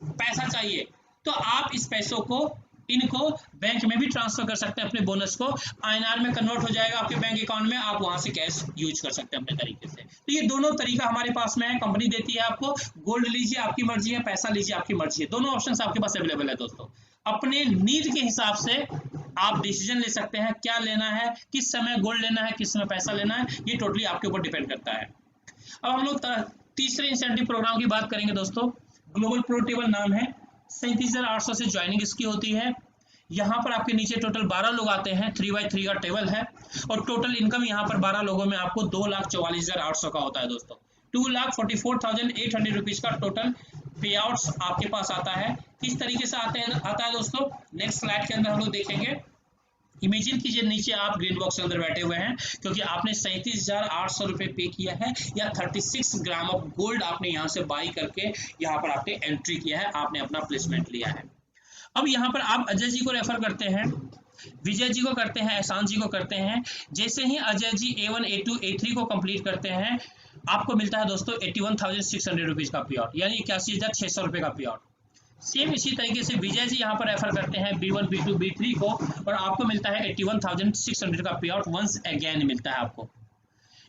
पैसा चाहिए, तो आप इस पैसों को इनको बैंक में भी ट्रांसफर कर सकते हैं, अपने बोनस को INR में कन्वर्ट हो जाएगा आपके बैंक अकाउंट में, आप वहां से कैश यूज कर सकते हैं अपने तरीके से। तो ये दोनों तरीका हमारे पास में है, कंपनी देती है आपको, गोल्ड लीजिए आपकी मर्जी है, पैसा लीजिए आपकी मर्जी है, दोनों ऑप्शंस आपके पास अवेलेबल है दोस्तों। अपने नीड के हिसाब से आप डिसीजन ले सकते हैं क्या लेना है, किस समय गोल्ड लेना है, किस समय पैसा लेना है, ये टोटली आपके ऊपर डिपेंड करता है। अब हम लोग तीसरे इंसेंटिव प्रोग्राम की बात करेंगे दोस्तों। ग्लोबल प्रो टेबल नाम है, 37,800 से ज्वाइनिंग इसकी होती है। यहाँ पर आपके नीचे टोटल 12 लोग आते हैं, 3x3 का टेबल है और टोटल इनकम यहाँ पर 12 लोगों में आपको 2,44,800 का होता है दोस्तों। 2,44,800 रुपीज का टोटल पे आउट्स आपके पास आता है। किस तरीके से आता है दोस्तों, नेक्स्ट स्लाइड के अंदर हम लोग देखेंगे। इमेजिन कीजिए नीचे आप ग्रीन बॉक्स के अंदर बैठे हुए हैं क्योंकि आपने 37,800 रुपये पे किया है या 36 ग्राम ऑफ गोल्ड आपने यहाँ से बाई करके यहाँ पर आपने एंट्री किया है, आपने अपना प्लेसमेंट लिया है। अब यहाँ पर आप अजय जी को रेफर करते हैं, विजय जी को करते हैं, एहसान जी को करते हैं। जैसे ही Ajay ji A1 A2 A3 को कंप्लीट करते हैं आपको मिलता है दोस्तों 81,600 रुपीज का पे आउट, यानी 81,600 रुपये का पे आउट। सेम इसी तरीके से विजय जी यहाँ पर रेफर करते हैं B1 B2 B3 को और आपको मिलता है 81,600 का पे आउट वंस अगेन मिलता है आपको।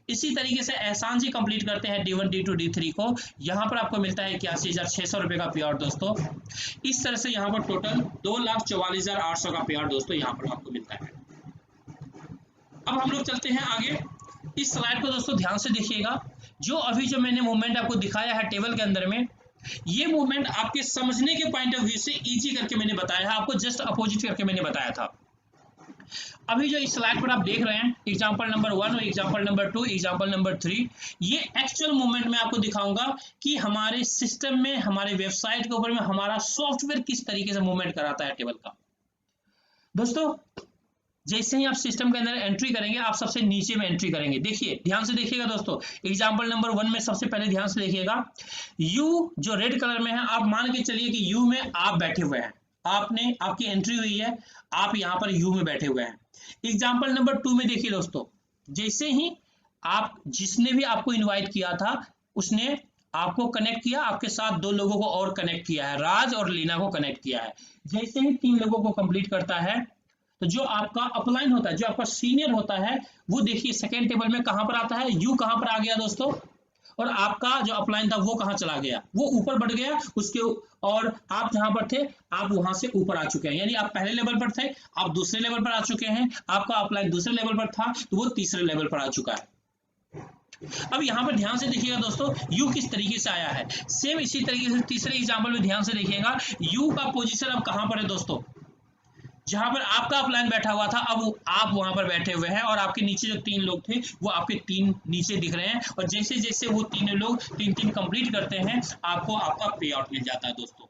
इसी तरीके से एहसान जी कंप्लीट करते हैं D1 D2 D3 को, यहाँ पर आपको मिलता है 81,600 रुपये का पे आउट दोस्तों। इस तरह से यहाँ पर टोटल 2,44,800 का पे आउट दोस्तों यहाँ पर आपको मिलता है। अब हम लोग चलते हैं आगे। इस स्लाइड को दोस्तों ध्यान से देखिएगा। जो अभी जो मैंने मूवमेंट आपको दिखाया है टेबल के अंदर में, ये मूवमेंट आपके समझने के पॉइंट ऑफ व्यू से इजी करके मैंने बताया है, आपको जस्ट अपोजिट करके मैंने बताया था। अभी जो इस स्लाइड पर आप देख रहे हैं एग्जांपल नंबर 1 और एग्जांपल नंबर 2, एग्जांपल नंबर 3, ये एक्चुअल मूवमेंट में आपको दिखाऊंगा कि हमारे सिस्टम में, हमारे वेबसाइट के ऊपर में हमारा सॉफ्टवेयर किस तरीके से मूवमेंट कराता है टेबल का। दोस्तों जैसे ही आप सिस्टम के अंदर एंट्री करेंगे आप सबसे नीचे में एंट्री करेंगे। देखिए ध्यान से देखिएगा दोस्तों, एग्जांपल नंबर 1 में सबसे पहले ध्यान से देखिएगा, यू जो रेड कलर में है, आप मान के चलिए कि यू में आप बैठे हुए हैं, आपकी एंट्री हुई है, आप यहाँ पर यू में बैठे हुए हैं। एग्जाम्पल नंबर 2 में देखिए दोस्तों, जैसे ही आप जिसने भी आपको इन्वाइट किया था उसने आपको कनेक्ट किया, आपके साथ 2 लोगों को और कनेक्ट किया है, राज और लीना को कनेक्ट किया है। जैसे ही 3 लोगों को कंप्लीट करता है तो जो आपका अपलाइन होता है, जो आपका सीनियर होता है, वो देखिए सेकेंड टेबल में कहां पर आता है, यू कहां पर आ गया दोस्तों, और आपका जो अपलाइन था वो कहां चला गया, वो ऊपर बढ़ गया उसके, और आप जहां पर थे आप वहां से ऊपर आ चुके हैं, यानी आप पहले लेवल पर थे, आप दूसरे लेवल पर आ चुके हैं, आपका अपलाइन दूसरे लेवल पर था तो वो तीसरे लेवल पर आ चुका है। अब यहाँ पर ध्यान से देखिएगा दोस्तों, यू किस तरीके से आया है। सेम इसी तरीके से तीसरे एग्जाम्पल में ध्यान से देखिएगा, यू का पोजीशन अब कहां पर है दोस्तों, जहां पर आपका अपलाइन बैठा हुआ था अब आप वहां पर बैठे हुए हैं, और आपके नीचे जो 3 लोग थे वो आपके 3 नीचे दिख रहे हैं, और जैसे जैसे वो 3 लोग 3 कंप्लीट करते हैं आपको आपका पे आउट मिल जाता है दोस्तों।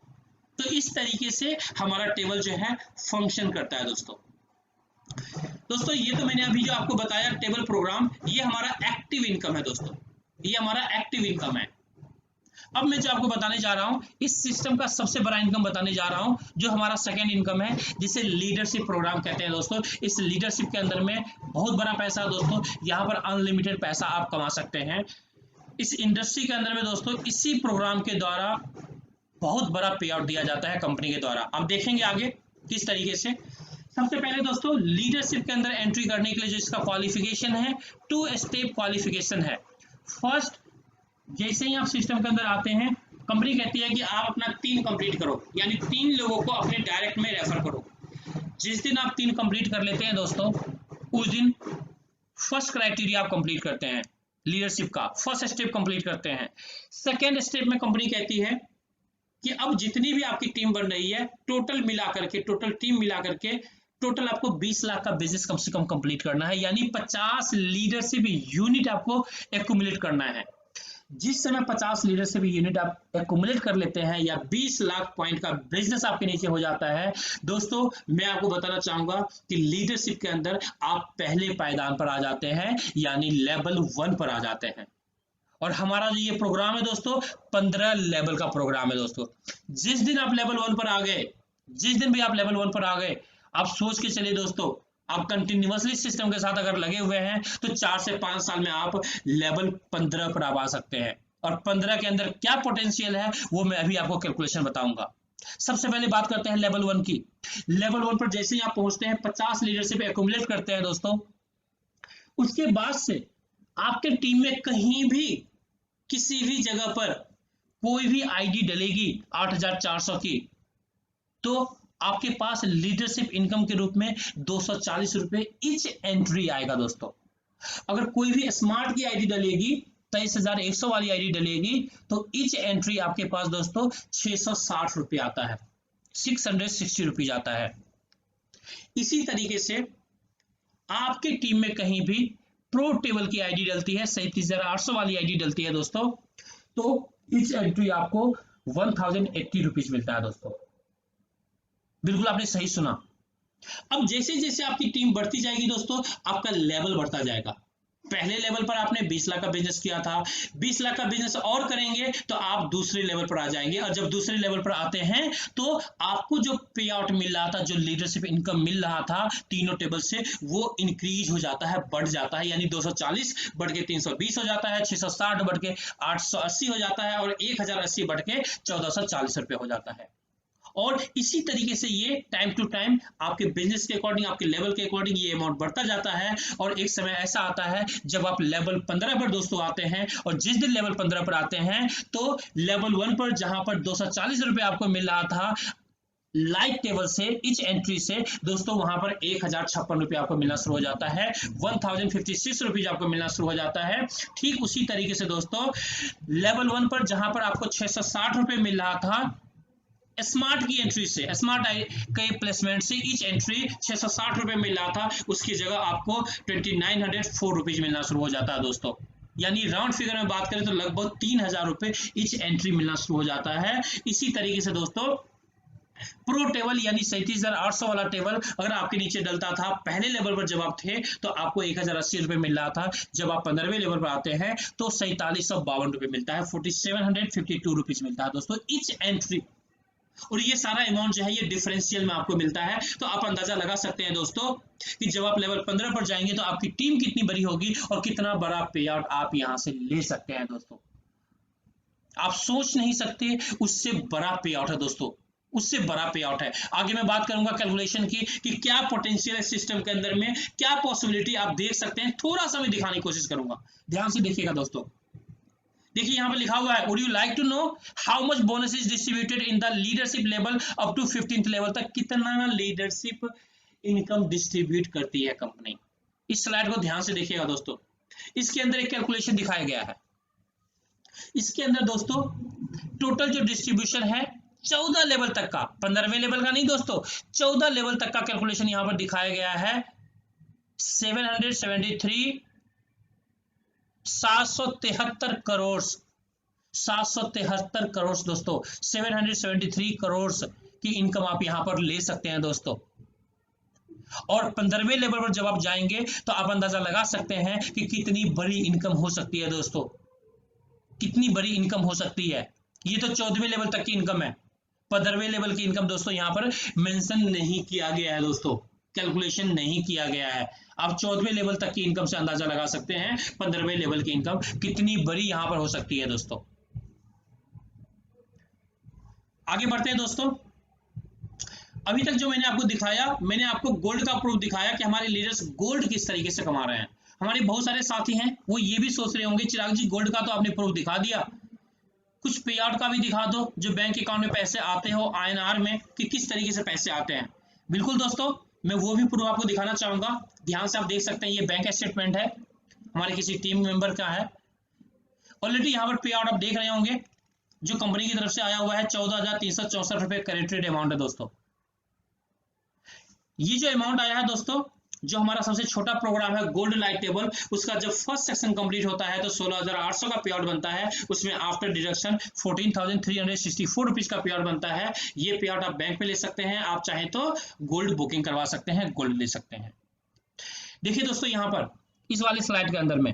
तो इस तरीके से हमारा टेबल जो है फंक्शन करता है दोस्तों। ये तो मैंने अभी जो आपको बताया टेबल प्रोग्राम, ये हमारा एक्टिव इनकम है दोस्तों, ये हमारा एक्टिव इनकम है। अब मैं जो आपको बताने जा रहा हूं, इस सिस्टम का सबसे बड़ा इनकम बताने जा रहा हूं, जो हमारा सेकंड इनकम है, जिसे लीडरशिप प्रोग्राम कहते हैं दोस्तों। इस लीडरशिप के अंदर में बहुत बड़ा पैसा है दोस्तों, यहाँ पर अनलिमिटेड पैसा आप कमा सकते हैं इस इंडस्ट्री के अंदर में दोस्तों। इसी प्रोग्राम के द्वारा बहुत बड़ा पे आउट दिया जाता है कंपनी के द्वारा। आप देखेंगे आगे किस तरीके से। सबसे पहले दोस्तों लीडरशिप के अंदर एंट्री करने के लिए जो इसका क्वालिफिकेशन है, 2 स्टेप क्वालिफिकेशन है। फर्स्ट, जैसे ही आप सिस्टम के अंदर आते हैं, कंपनी कहती है कि आप अपना 3 कंप्लीट करो, यानी 3 लोगों को अपने डायरेक्ट में रेफर करो। जिस दिन आप 3 कंप्लीट कर लेते हैं दोस्तों, उस दिन फर्स्ट क्राइटेरिया आप कंप्लीट करते हैं, लीडरशिप का फर्स्ट स्टेप कंप्लीट करते हैं। सेकेंड स्टेप में कंपनी कहती है कि अब जितनी भी आपकी टीम बन रही है, टोटल मिला करके, टोटल टीम मिला करके टोटल आपको 20 लाख का बिजनेस कम से कम कंप्लीट करना है, यानी 50 लीडरशिप यूनिट आपको एक्यूमुलेट करना है। जिस समय 50 लीडरशिप यूनिट आप एक्यूमुलेट कर लेते हैं या 20 लाख पॉइंट का बिजनेस आपके नीचे हो जाता है दोस्तों, मैं आपको बताना चाहूंगा कि लीडरशिप के अंदर आप पहले पायदान पर आ जाते हैं, यानी लेवल 1 पर आ जाते हैं। और हमारा जो ये प्रोग्राम है दोस्तों 15 लेवल का प्रोग्राम है दोस्तों। जिस दिन आप लेवल 1 पर आ गए, जिस दिन भी आप लेवल 1 पर आ गए, आप सोच के चलिए दोस्तों, आप कंटिन्यूअसली सिस्टम के साथ अगर लगे हुए हैं तो 4 से 5 साल में आप लेवल 15 पर आ सकते हैं। और 15 के अंदर क्या पोटेंशियल है वो मैं अभी आपको कैलकुलेशन बताऊंगा। सबसे पहले बात करते हैं लेवल 1 की। लेवल 1 पर जैसे ही आप पहुंचते हैं, 50 लीडरशिप एक्यूमुलेट करते हैं दोस्तों, उसके बाद से आपके टीम में कहीं भी किसी भी जगह पर कोई भी आईडी डलेगी 8400 की, तो आपके पास लीडरशिप इनकम के रूप में 240 रुपए ईच एंट्री आएगा दोस्तों। अगर कोई भी स्मार्ट की आईडी डलेगी, 23,100 वाली आईडी डलेगी, तो ईच एंट्री आपके पास दोस्तों 660 रुपए आता है, 660 रुपीज आता है। इसी तरीके से आपकी टीम में कहीं भी प्रो टेबल की आईडी डलती है, 37,800 वाली आईडी डलती है दोस्तों, तो ईच एंट्री आपको 1080 रुपीज मिलता है दोस्तों। बिल्कुल आपने सही सुना, अब जैसे जैसे आपकी टीम बढ़ती जाएगी दोस्तों, आपका लेवल बढ़ता जाएगा। पहले लेवल पर आपने 20 लाख का बिजनेस किया था, 20 लाख का बिजनेस और करेंगे तो आप दूसरे लेवल पर आ जाएंगे, और जब दूसरे लेवल पर आते हैं तो आपको जो पे आउट मिल रहा था, जो लीडरशिप इनकम मिल रहा था तीनों टेबल से, वो इंक्रीज हो जाता है, बढ़ जाता है। यानी 240 बढ़ के 320 हो जाता है, 660 बढ़ के 880 हो जाता है, और 1080 बढ़ के 1440 रुपये हो जाता है। और इसी तरीके से ये टाइम टू टाइम आपके बिजनेस के अकॉर्डिंग, आपके लेवल के अकॉर्डिंग ये अमाउंट बढ़ता जाता है। और एक समय ऐसा आता है जब आप लेवल 15 पर दोस्तों आते हैं, और जिस दिन लेवल 15 पर आते हैं तो लेवल 1 पर जहां पर 240 रुपये आपको मिल रहा था लाइक टेबल से, इच एंट्री से दोस्तों, वहां पर 1056 रुपये आपको मिलना शुरू हो जाता है, 1056 रुपीज आपको मिलना शुरू हो जाता है। ठीक उसी तरीके से दोस्तों लेवल 1 पर जहां पर आपको 660 रुपये मिल रहा था स्मार्ट की एंट्री से, स्मार्ट के प्लेसमेंट से इच एंट्री 660 रुपये मिल रहा था, उसकी जगह आपको 2904 रुपीज मिलना शुरू हो जाता है दोस्तों। यानी राउंड फिगर में बात करें तो लगभग 3000 रुपये इच एंट्री मिलना शुरू हो जाता है। इसी तरीके से दोस्तों प्रो टेबल यानी 37,800 वाला टेबल अगर आपके नीचे डलता था पहले लेवल पर जब आप थे तो आपको 1080 रुपये मिल रहा था, जब आप 15वें लेवल पर आते हैं तो 4752 रुपये मिलता है, 4752 रुपीज मिलता है दोस्तों इच एंट्री। और ये सारा अमाउंट जो है ये डिफरेंशियल में आपको मिलता है। तो आप अंदाजा लगा सकते हैं दोस्तों कि जब आप लेवल 15 पर जाएंगे तो आपकी टीम कितनी बड़ी होगी और कितना बड़ा पे आउट आप यहां से ले सकते हैं दोस्तों। आप सोच नहीं सकते, उससे बड़ा पे आउट है दोस्तों, उससे बड़ा पे आउट है। आगे मैं बात करूंगा कैलकुलेशन की कि क्या पोटेंशियल है सिस्टम के अंदर में, क्या पॉसिबिलिटी आप देख सकते हैं, थोड़ा सा मैं दिखाने की कोशिश करूंगा, ध्यान से देखिएगा दोस्तों। देखिए यहाँ पे लिखा हुआ है, would you like to know how much bonus is distributed in the leadership level up to 15th level तक, कितना लीडरशिप इनकम डिस्ट्रीब्यूट करती है कंपनी। इस स्लाइड को ध्यान से देखिएगा दोस्तों, इसके अंदर एक कैलकुलेशन दिखाया गया है। इसके अंदर दोस्तों टोटल जो डिस्ट्रीब्यूशन है 14 लेवल तक का, 15वें लेवल का नहीं दोस्तों, 14 लेवल तक का कैलकुलेशन यहां पर दिखाया गया है। 773 करोड़ 773 करोड़ दोस्तों, 773 करोड़ की इनकम आप यहां पर ले सकते हैं दोस्तों। और 15वें लेवल पर जब आप जाएंगे तो आप अंदाजा लगा सकते हैं कि कितनी बड़ी इनकम हो सकती है दोस्तों, कितनी बड़ी इनकम हो सकती है। ये तो 14वें लेवल तक की इनकम है, 15वें लेवल की इनकम दोस्तों यहां पर मेंशन नहीं किया गया है दोस्तों, कैलकुलेशन नहीं किया गया है। आप 14वें लेवल तक की इनकम से अंदाजा लगा सकते हैं 15वें लेवल की इनकम कितनी बड़ी यहां पर हो सकती है दोस्तों। आगे बढ़ते हैं दोस्तों। अभी तक जो मैंने आपको दिखाया, मैंने आपको गोल्ड का प्रूफ दिखाया कि हमारे लीडर्स गोल्ड किस तरीके से कमा रहे हैं। हमारे बहुत सारे साथी हैं वो ये भी सोच रहे होंगे चिराग जी गोल्ड का तो आपने प्रूफ दिखा दिया, कुछ पे आउट का भी दिखा दो, जो बैंक अकाउंट में पैसे आते हो INR में कि किस तरीके से पैसे आते हैं। बिल्कुल दोस्तों, मैं वो भी प्रूफ आपको दिखाना चाहूंगा। ध्यान से आप देख सकते हैं, ये बैंक स्टेटमेंट है, हमारे किसी टीम मेंबर का है। ऑलरेडी यहाँ पर पे आउट आप देख रहे होंगे जो कंपनी की तरफ से आया हुआ है 14,364 रुपए करेक्टेड अमाउंट है दोस्तों। ये जो अमाउंट आया है दोस्तों, जो हमारा सबसे छोटा प्रोग्राम है गोल्ड लाइक टेबल, उसका जब फर्स्ट सेक्शन कंप्लीट होता है तो 16,800 का पे आउट बनता है। उसमें आफ्टर डिडक्शन 14,364 रुपीज का पे आउट बनता है। ये पे आउट आप बैंक में ले सकते हैं, आप चाहें तो गोल्ड बुकिंग करवा सकते हैं, गोल्ड ले सकते हैं। देखिए दोस्तों यहाँ पर इस वाली स्लाइड के अंदर में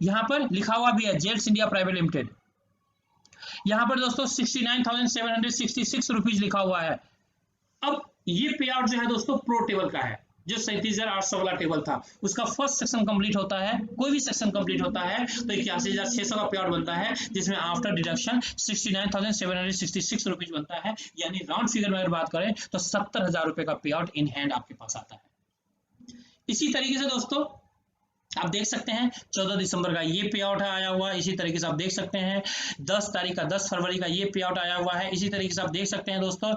यहाँ पर लिखा हुआ भी है जेट्स इंडिया प्राइवेट लिमिटेड। यहाँ पर दोस्तों 69,766 रुपीज लिखा हुआ है। अब ये पे आउट जो है दोस्तों प्रो टेबल का है, जो 37,800 वाला टेबल था उसका फर्स्ट सेक्शन कंप्लीट होता है, कोई भी सेक्शन कंप्लीट होता है तो 81,600 का पे आउट बनता है, जिसमें आफ्टर डिडक्शन 69,766 रुपीज बनता है। यानी राउंड फिगर में अगर बात करें तो 70,000 रुपए का पे आउट इन हैंड आपके पास आता है। इसी तरीके से दोस्तों आप देख सकते हैं 14 दिसंबर का ये पे आउट आया हुआ है। इसी तरीके से आप देख सकते हैं 10 तारीख का 10 फरवरी का ये पे आउट आया हुआ है। इसी तरीके से आप देख सकते हैं दोस्तों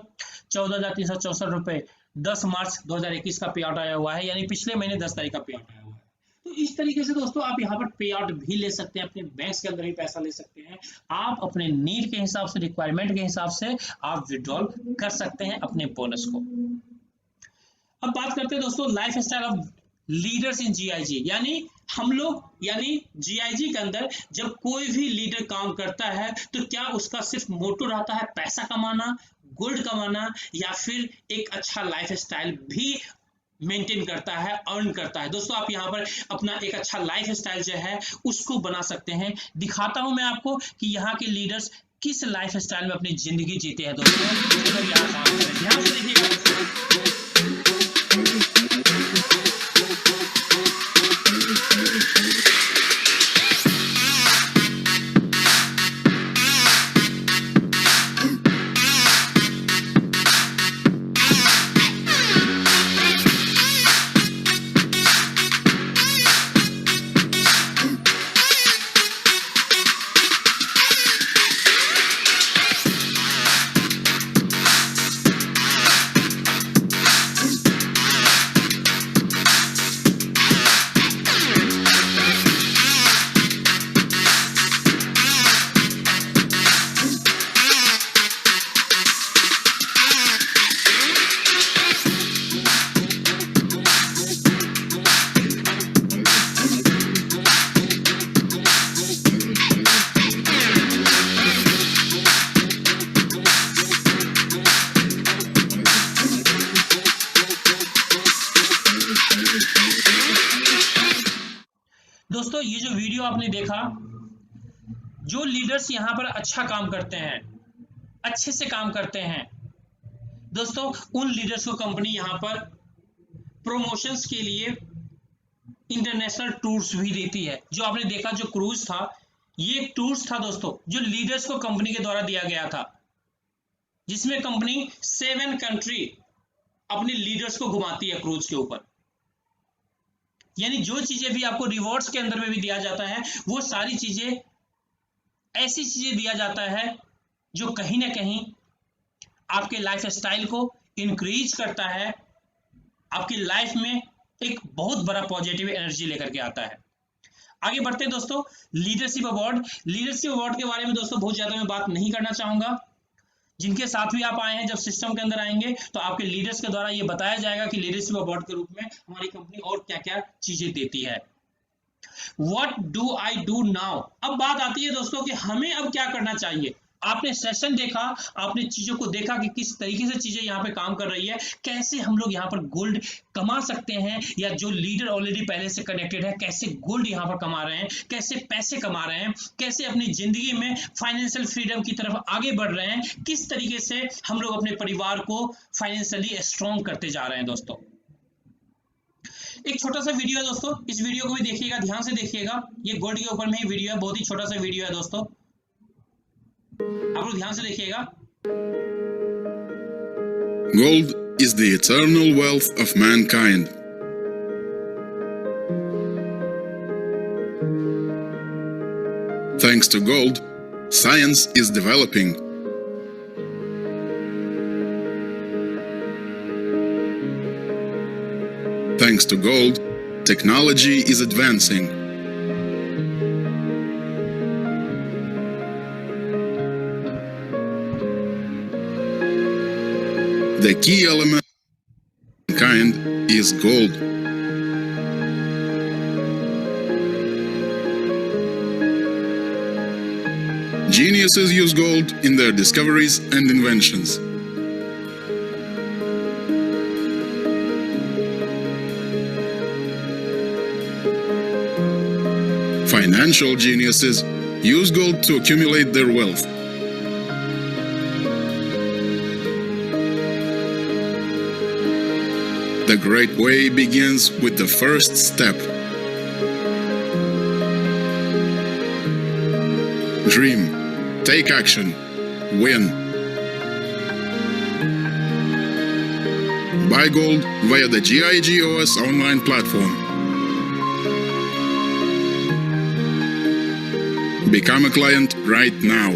14,364 रुपए 10 मार्च 2021 का पे आउट आया हुआ है, यानी पिछले महीने 10 तारीख का पे आउट आया हुआ है। तो इस तरीके से दोस्तों आप यहाँ पर पे आउट भी ले सकते हैं, अपने बैंक्स के अंदर ही पैसा ले सकते हैं। आप अपने नीड के हिसाब से, रिक्वायरमेंट के हिसाब से आप विड्रॉल कर सकते हैं अपने बोनस को। अब बात करते हैं दोस्तों life style of leaders in GIG, यानी हम लोग यानी GIG के अंदर जब कोई भी लीडर काम करता है तो क्या उसका सिर्फ मोटो रहता है पैसा कमाना, गोल्ड कमाना, या फिर एक अच्छा लाइफ स्टाइल भी मेंटेन करता है, अर्न करता है। दोस्तों आप यहाँ पर अपना एक अच्छा लाइफ स्टाइल जो है उसको बना सकते हैं। दिखाता हूं मैं आपको कि यहाँ के लीडर्स किस लाइफ स्टाइल में अपनी जिंदगी जीते हैं। दोस्तों चलो यहाँ काम करें, ध्यान से देखिएगा दोस्तों। दोस्तों ये जो वीडियो आपने देखा, जो लीडर्स यहाँ पर अच्छा काम करते हैं, अच्छे से काम करते हैं दोस्तों, उन लीडर्स को कंपनी यहाँ पर प्रमोशंस के लिए इंटरनेशनल टूर्स भी देती है। जो आपने देखा जो क्रूज था, ये एक टूर्स था दोस्तों जो लीडर्स को कंपनी के द्वारा दिया गया था, जिसमें कंपनी 7 कंट्री अपने लीडर्स को घुमाती है क्रूज के ऊपर। यानी जो चीजें भी आपको रिवॉर्ड्स के अंदर में भी दिया जाता है, वो सारी चीजें ऐसी चीजें दिया जाता है जो कहीं ना कहीं आपके लाइफ स्टाइल को इंक्रीज करता है, आपकी लाइफ में एक बहुत बड़ा पॉजिटिव एनर्जी लेकर के आता है। आगे बढ़ते हैं दोस्तों, लीडरशिप अवार्ड। लीडरशिप अवार्ड के बारे में दोस्तों बहुत ज्यादा मैं बात नहीं करना चाहूंगा। जिनके साथ भी आप आए हैं, जब सिस्टम के अंदर आएंगे तो आपके लीडर्स के द्वारा ये बताया जाएगा कि लीडरशिप अवार्ड के रूप में हमारी कंपनी और क्या क्या चीजें देती है। What do I do now? अब बात आती है दोस्तों कि हमें अब क्या करना चाहिए। आपने सेशन देखा, आपने चीजों को देखा कि किस तरीके से चीजें यहाँ पे काम कर रही है, कैसे हम लोग यहाँ पर गोल्ड कमा सकते हैं, या जो लीडर ऑलरेडी पहले से कनेक्टेड है कैसे गोल्ड यहाँ पर कमा रहे हैं, कैसे पैसे कमा रहे हैं, कैसे अपनी जिंदगी में फाइनेंशियल फ्रीडम की तरफ आगे बढ़ रहे हैं, किस तरीके से हम लोग अपने परिवार को फाइनेंशियली स्ट्रॉन्ग करते जा रहे हैं। दोस्तों एक छोटा सा वीडियो है दोस्तों, इस वीडियो को भी देखिएगा, ध्यान से देखिएगा। ये गोल्ड के ऊपर में ही वीडियो है, बहुत ही छोटा सा वीडियो है दोस्तों, आप लोग ध्यान से देखिएगा। Gold is the eternal wealth of mankind. Thanks to gold, science is developing. Thanks to gold, technology is advancing. The key element of mankind is gold. Geniuses use gold in their discoveries and inventions. Financial geniuses use gold to accumulate their wealth. The great way begins with the first step. Dream, take action, win. Buy gold via the GIGOS online platform. Become a client right now.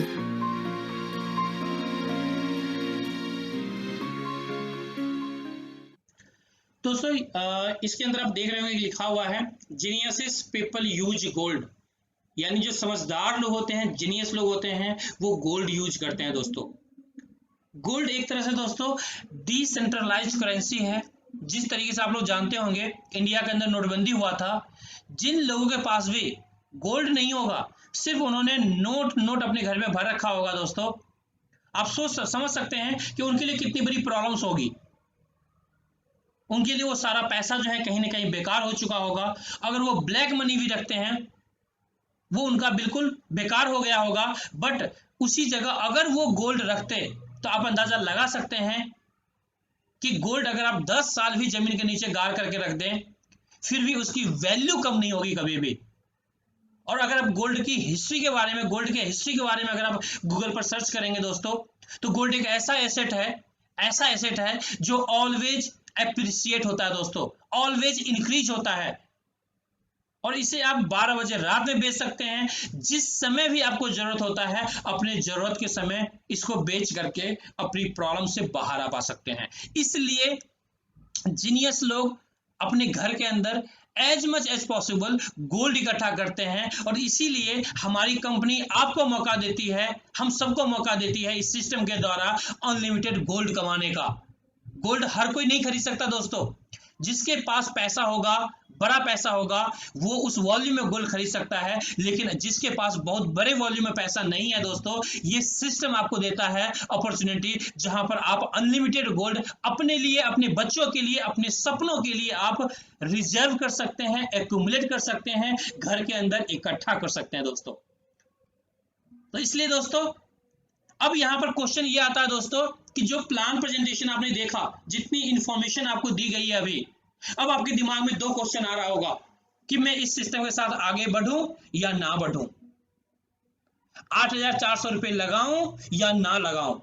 दोस्तों इसके अंदर आप देख रहे होंगे लिखा हुआ है जीनियसेस पीपल यूज गोल्ड, यानी जो समझदार लोग होते हैं, जीनियस लोग होते हैं, वो गोल्ड यूज करते हैं। दोस्तों गोल्ड एक तरह से दोस्तों डिसेंट्रलाइज्ड करेंसी है। जिस तरीके से आप लोग जानते होंगे इंडिया के अंदर नोटबंदी हुआ था, जिन लोगों के पास भी गोल्ड नहीं होगा, सिर्फ उन्होंने नोट अपने घर में भर रखा होगा दोस्तों, आप समझ सकते हैं कि उनके लिए कितनी बड़ी प्रॉब्लम्स होगी। उनके लिए वो सारा पैसा जो है कहीं ना कहीं बेकार हो चुका होगा। अगर वो ब्लैक मनी भी रखते हैं वो उनका बिल्कुल बेकार हो गया होगा। बट उसी जगह अगर वो गोल्ड रखते तो आप अंदाजा लगा सकते हैं कि गोल्ड अगर आप 10 साल भी जमीन के नीचे गाड़ करके रख दें फिर भी उसकी वैल्यू कम नहीं होगी कभी भी। और अगर आप गोल्ड की हिस्ट्री के बारे में, गोल्ड के हिस्ट्री के बारे में अगर आप गूगल पर सर्च करेंगे दोस्तों, तो गोल्ड एक ऐसा एसेट है जो ऑलवेज एप्रिसिएट होता है दोस्तों, ऑलवेज इंक्रीज होता है। और इसे आप 12 बजे रात में बेच सकते हैं, जिस समय भी आपको जरूरत होता है अपने जरूरत के समय इसको बेच करके अपनी प्रॉब्लम से बाहर आ पा सकते हैं। इसलिए जीनियस लोग अपने घर के अंदर as much as possible gold इकट्ठा करते हैं। और इसीलिए हमारी कंपनी आपको मौका देती है, हम सबको मौका देती है इस सिस्टम के द्वारा अनलिमिटेड गोल्ड कमाने का। गोल्ड हर कोई नहीं खरीद सकता दोस्तों, जिसके पास पैसा होगा, बड़ा पैसा होगा, वो उस वॉल्यूम में गोल्ड खरीद सकता है। लेकिन जिसके पास बहुत बड़े वॉल्यूम में पैसा नहीं है दोस्तों, ये सिस्टम आपको देता है अपॉर्चुनिटी जहां पर आप अनलिमिटेड गोल्ड अपने लिए, अपने बच्चों के लिए, अपने सपनों के लिए आप रिजर्व कर सकते हैं, एक्यूमुलेट कर सकते हैं, घर के अंदर इकट्ठा कर सकते हैं दोस्तों। तो इसलिए दोस्तों अब यहां पर क्वेश्चन ये आता है दोस्तों कि जो प्लान प्रेजेंटेशन आपने देखा, जितनी इंफॉर्मेशन आपको दी गई है अभी, अब आपके दिमाग में 2 क्वेश्चन आ रहा होगा कि मैं इस सिस्टम के साथ आगे बढ़ूं या ना बढ़ूं, 8,400 रुपए लगाऊं या ना लगाऊं।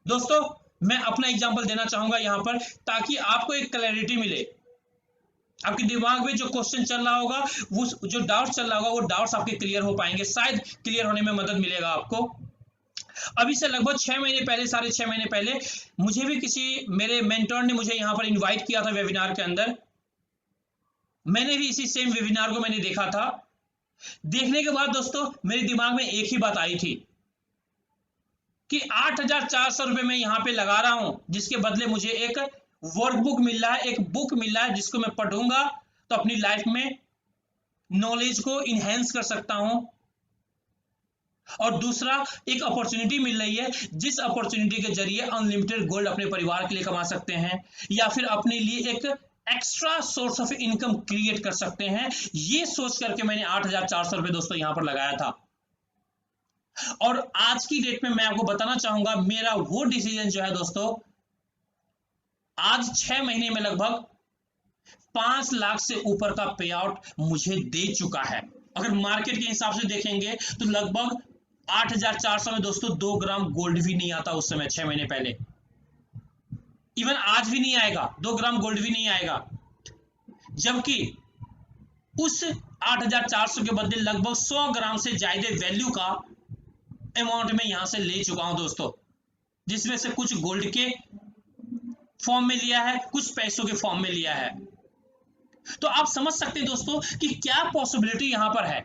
दोस्तों मैं अपना एग्जांपल देना चाहूंगा यहां पर ताकि आपको एक क्लैरिटी मिले। आपके दिमाग में जो क्वेश्चन चल रहा होगा, वो जो डाउट चल रहा होगा, वो डाउट्स आपके क्लियर हो पाएंगे, शायद क्लियर होने में मदद मिलेगा आपको। अभी से लगभग 6 महीने पहले, 6.5 महीने पहले मुझे भी किसी मेरे मेंटर ने मुझे यहां पर इनवाइट किया था वेबिनार के अंदर। मैंने भी इसी सेम वेबिनार को मैंने देखा था। देखने के बाद दोस्तों मेरे दिमाग में एक ही बात आई थी कि 8,400 रुपए मैं यहां पे लगा रहा हूं, जिसके बदले मुझे एक वर्कबुक मिल रहा है, एक बुक मिल रहा है जिसको मैं पढ़ूंगा तो अपनी लाइफ में नॉलेज को इनहेंस कर सकता हूं। और दूसरा एक अपॉर्चुनिटी मिल रही है, जिस अपॉर्चुनिटी के जरिए अनलिमिटेड गोल्ड अपने परिवार के लिए कमा सकते हैं या फिर अपने लिए एक extra source of income create कर सकते हैं। ये सोच करके मैंने 8,400 रुपए दोस्तों यहां पर लगाया था। और आज की डेट में मैं आपको बताना चाहूंगा मेरा वो डिसीजन जो है दोस्तों, आज 6 महीने में लगभग 5 लाख से ऊपर का पे आउट मुझे दे चुका है। अगर मार्केट के हिसाब से देखेंगे तो लगभग 8,400 में दोस्तों 2 ग्राम गोल्ड भी नहीं आता उस समय, 6 महीने पहले। इवन आज भी नहीं आएगा, 2 ग्राम गोल्ड भी नहीं आएगा। जबकि उस 8,400 के बदले लगभग 100 ग्राम से ज्यादा वैल्यू का अमाउंट में यहां से ले चुका हूं दोस्तों, जिसमें से कुछ गोल्ड के फॉर्म में लिया है, कुछ पैसों के फॉर्म में लिया है। तो आप समझ सकते हैं दोस्तों कि क्या पॉसिबिलिटी यहां पर है।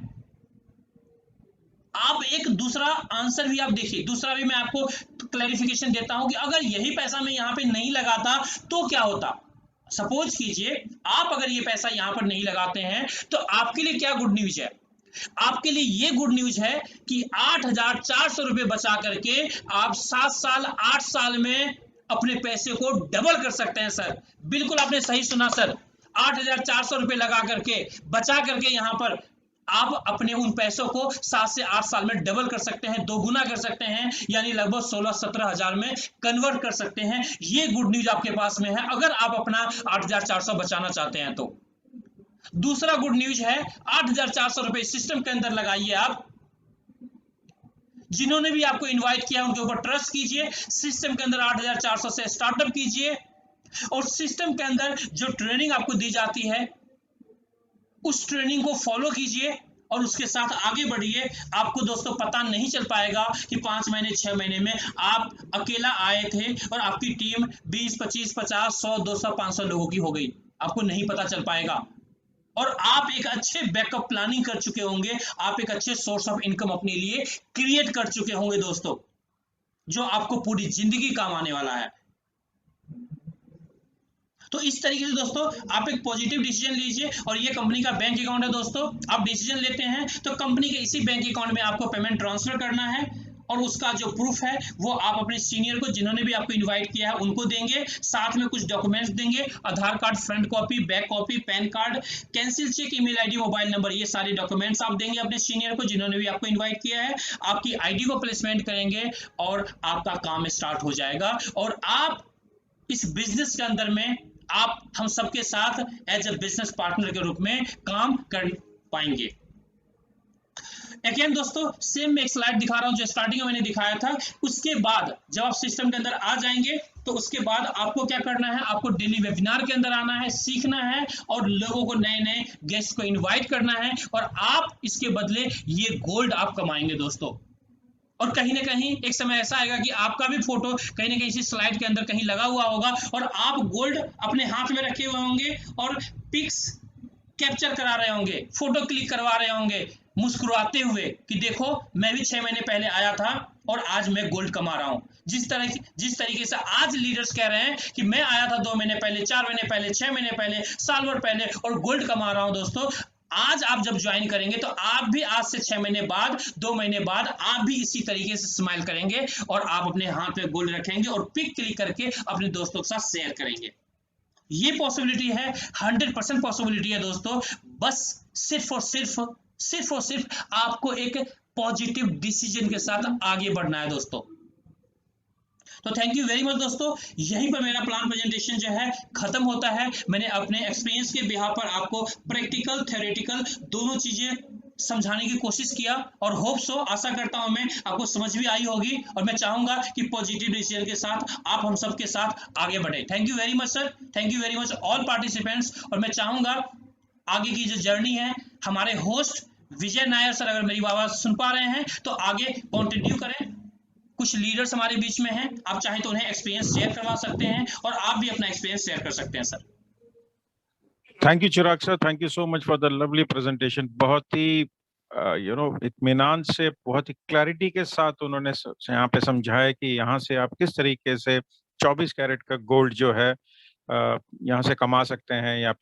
आप एक दूसरा आंसर भी आप देखिए, दूसरा भी मैं आपको क्लैरिफिकेशन देता हूं कि अगर यही पैसा मैं यहां पे नहीं लगाता तो क्या होता। सपोज कीजिए आप अगर ये पैसा यहां पर नहीं लगाते हैं तो आपके लिए क्या गुड न्यूज है। आपके लिए ये गुड न्यूज है कि 8,400 रुपए बचा करके आप 7 साल 8 साल में अपने पैसे को डबल कर सकते हैं। सर बिल्कुल आपने सही सुना सर, 8,400 रुपए लगा करके बचा करके यहां पर आप अपने उन पैसों को 7 से 8 साल में डबल कर सकते हैं, 2 गुना कर सकते हैं, यानी लगभग 16-17 हजार में कन्वर्ट कर सकते हैं। ये गुड न्यूज आपके पास में है अगर आप अपना 8,400 बचाना चाहते हैं तो। दूसरा गुड न्यूज है 8,400 रुपए सिस्टम के अंदर लगाइए। आप जिन्होंने भी आपको इनवाइट किया उनके ऊपर ट्रस्ट कीजिए, सिस्टम के अंदर 8,400 से स्टार्टअप कीजिए और सिस्टम के अंदर जो ट्रेनिंग आपको दी जाती है उस ट्रेनिंग को फॉलो कीजिए और उसके साथ आगे बढ़िए। आपको दोस्तों पता नहीं चल पाएगा कि 5 महीने 6 महीने में आप अकेला आए थे और आपकी टीम 20, 25, 50, 100, 200, 500 लोगों की हो गई, आपको नहीं पता चल पाएगा। और आप एक अच्छे बैकअप प्लानिंग कर चुके होंगे, आप एक अच्छे सोर्स ऑफ इनकम अपने लिए क्रिएट कर चुके होंगे दोस्तों, जो आपको पूरी जिंदगी काम आने वाला है। तो इस तरीके से दोस्तों आप एक पॉजिटिव डिसीजन लीजिए। और ये कंपनी का बैंक अकाउंट है दोस्तों, आप डिसीजन लेते हैं तो कंपनी के इसी बैंक अकाउंट में आपको पेमेंट ट्रांसफर करना है और उसका जो प्रूफ है वो आप अपने सीनियर को, जिन्होंने भी आपको इनवाइट किया है, उनको देंगे। साथ में कुछ डॉक्यूमेंट्स देंगे, Aadhaar card front copy, back copy, PAN card, cancel cheque, email ID, mobile number, ये सारे डॉक्यूमेंट्स आप देंगे अपने सीनियर को, जिन्होंने भी आपको इन्वाइट किया है। आपकी आईडी को प्लेसमेंट करेंगे और आपका काम स्टार्ट हो जाएगा और आप इस बिजनेस के अंदर में आप हम सबके साथ एज ए बिजनेस पार्टनर के रूप में काम कर पाएंगे। अगेन दोस्तों, सेम मैं एक स्लाइड दिखा रहा हूं जो स्टार्टिंग में मैंने दिखाया था। उसके बाद जब आप सिस्टम के अंदर आ जाएंगे तो उसके बाद आपको क्या करना है, आपको डेली वेबिनार के अंदर आना है, सीखना है और लोगों को, नए नए गेस्ट को इनवाइट करना है और आप इसके बदले ये गोल्ड आप कमाएंगे दोस्तों। और कहीं ना कहीं एक समय ऐसा आएगा कि आपका भी फोटो कहीं ना कहीं इसी स्लाइड के अंदर कहीं लगा हुआ होगा और आप गोल्ड अपने हाथ में रखे हुए होंगे और पिक्स कैप्चर करा रहे होंगे, फोटो क्लिक करवा रहे होंगे मुस्कुराते हुए कि देखो मैं भी 6 महीने पहले आया था और आज मैं गोल्ड कमा रहा हूं। जिस तरीके से आज लीडर्स कह रहे हैं कि मैं आया था 2 महीने पहले, 4 महीने पहले, 6 महीने पहले, साल भर पहले और गोल्ड कमा रहा हूं दोस्तों। आज आप जब ज्वाइन करेंगे तो आप भी आज से 6 महीने बाद, 2 महीने बाद आप भी इसी तरीके से स्माइल करेंगे और आप अपने हाथ में गोल्ड रखेंगे और पिक क्लिक करके अपने दोस्तों के साथ शेयर करेंगे। ये पॉसिबिलिटी है, 100% पॉसिबिलिटी है दोस्तों। बस सिर्फ और सिर्फ आपको एक पॉजिटिव डिसीजन के साथ आगे बढ़ना है दोस्तों। तो थैंक यू वेरी मच दोस्तों, यहीं पर मेरा प्लान प्रेजेंटेशन जो है खत्म होता है। मैंने अपने एक्सपीरियंस के बिहाफ पर आपको प्रैक्टिकल, थ्योरेटिकल दोनों चीजें समझाने की कोशिश किया और होप सो, आशा करता हूं मैं आपको समझ भी आई होगी और मैं चाहूंगा कि पॉजिटिव डिसीजन के साथ आप हम सबके साथ आगे बढ़े। Thank you very much sir, thank you very much all participants. और मैं चाहूंगा आगे की जो जर्नी है, हमारे होस्ट विजय नायर सर अगर मेरी आवाज सुन पा रहे हैं तो आगे कंटिन्यू करें। कुछ लीडर्स हमारे बीच में हैं, आप चाहे तो उन्हें एक्सपीरियंस शेयर करवा सकते हैं और आप भी अपना एक्सपीरियंस शेयर कर सकते हैं sir. Thank you Chirag sir, thank you so much for the lovely presentation. बहुत ही इत्मीनान से, बहुत ही क्लैरिटी के साथ उन्होंने यहाँ पे समझाया कि यहाँ से आप किस तरीके से 24 कैरेट का गोल्ड जो है यहाँ से कमा सकते हैं या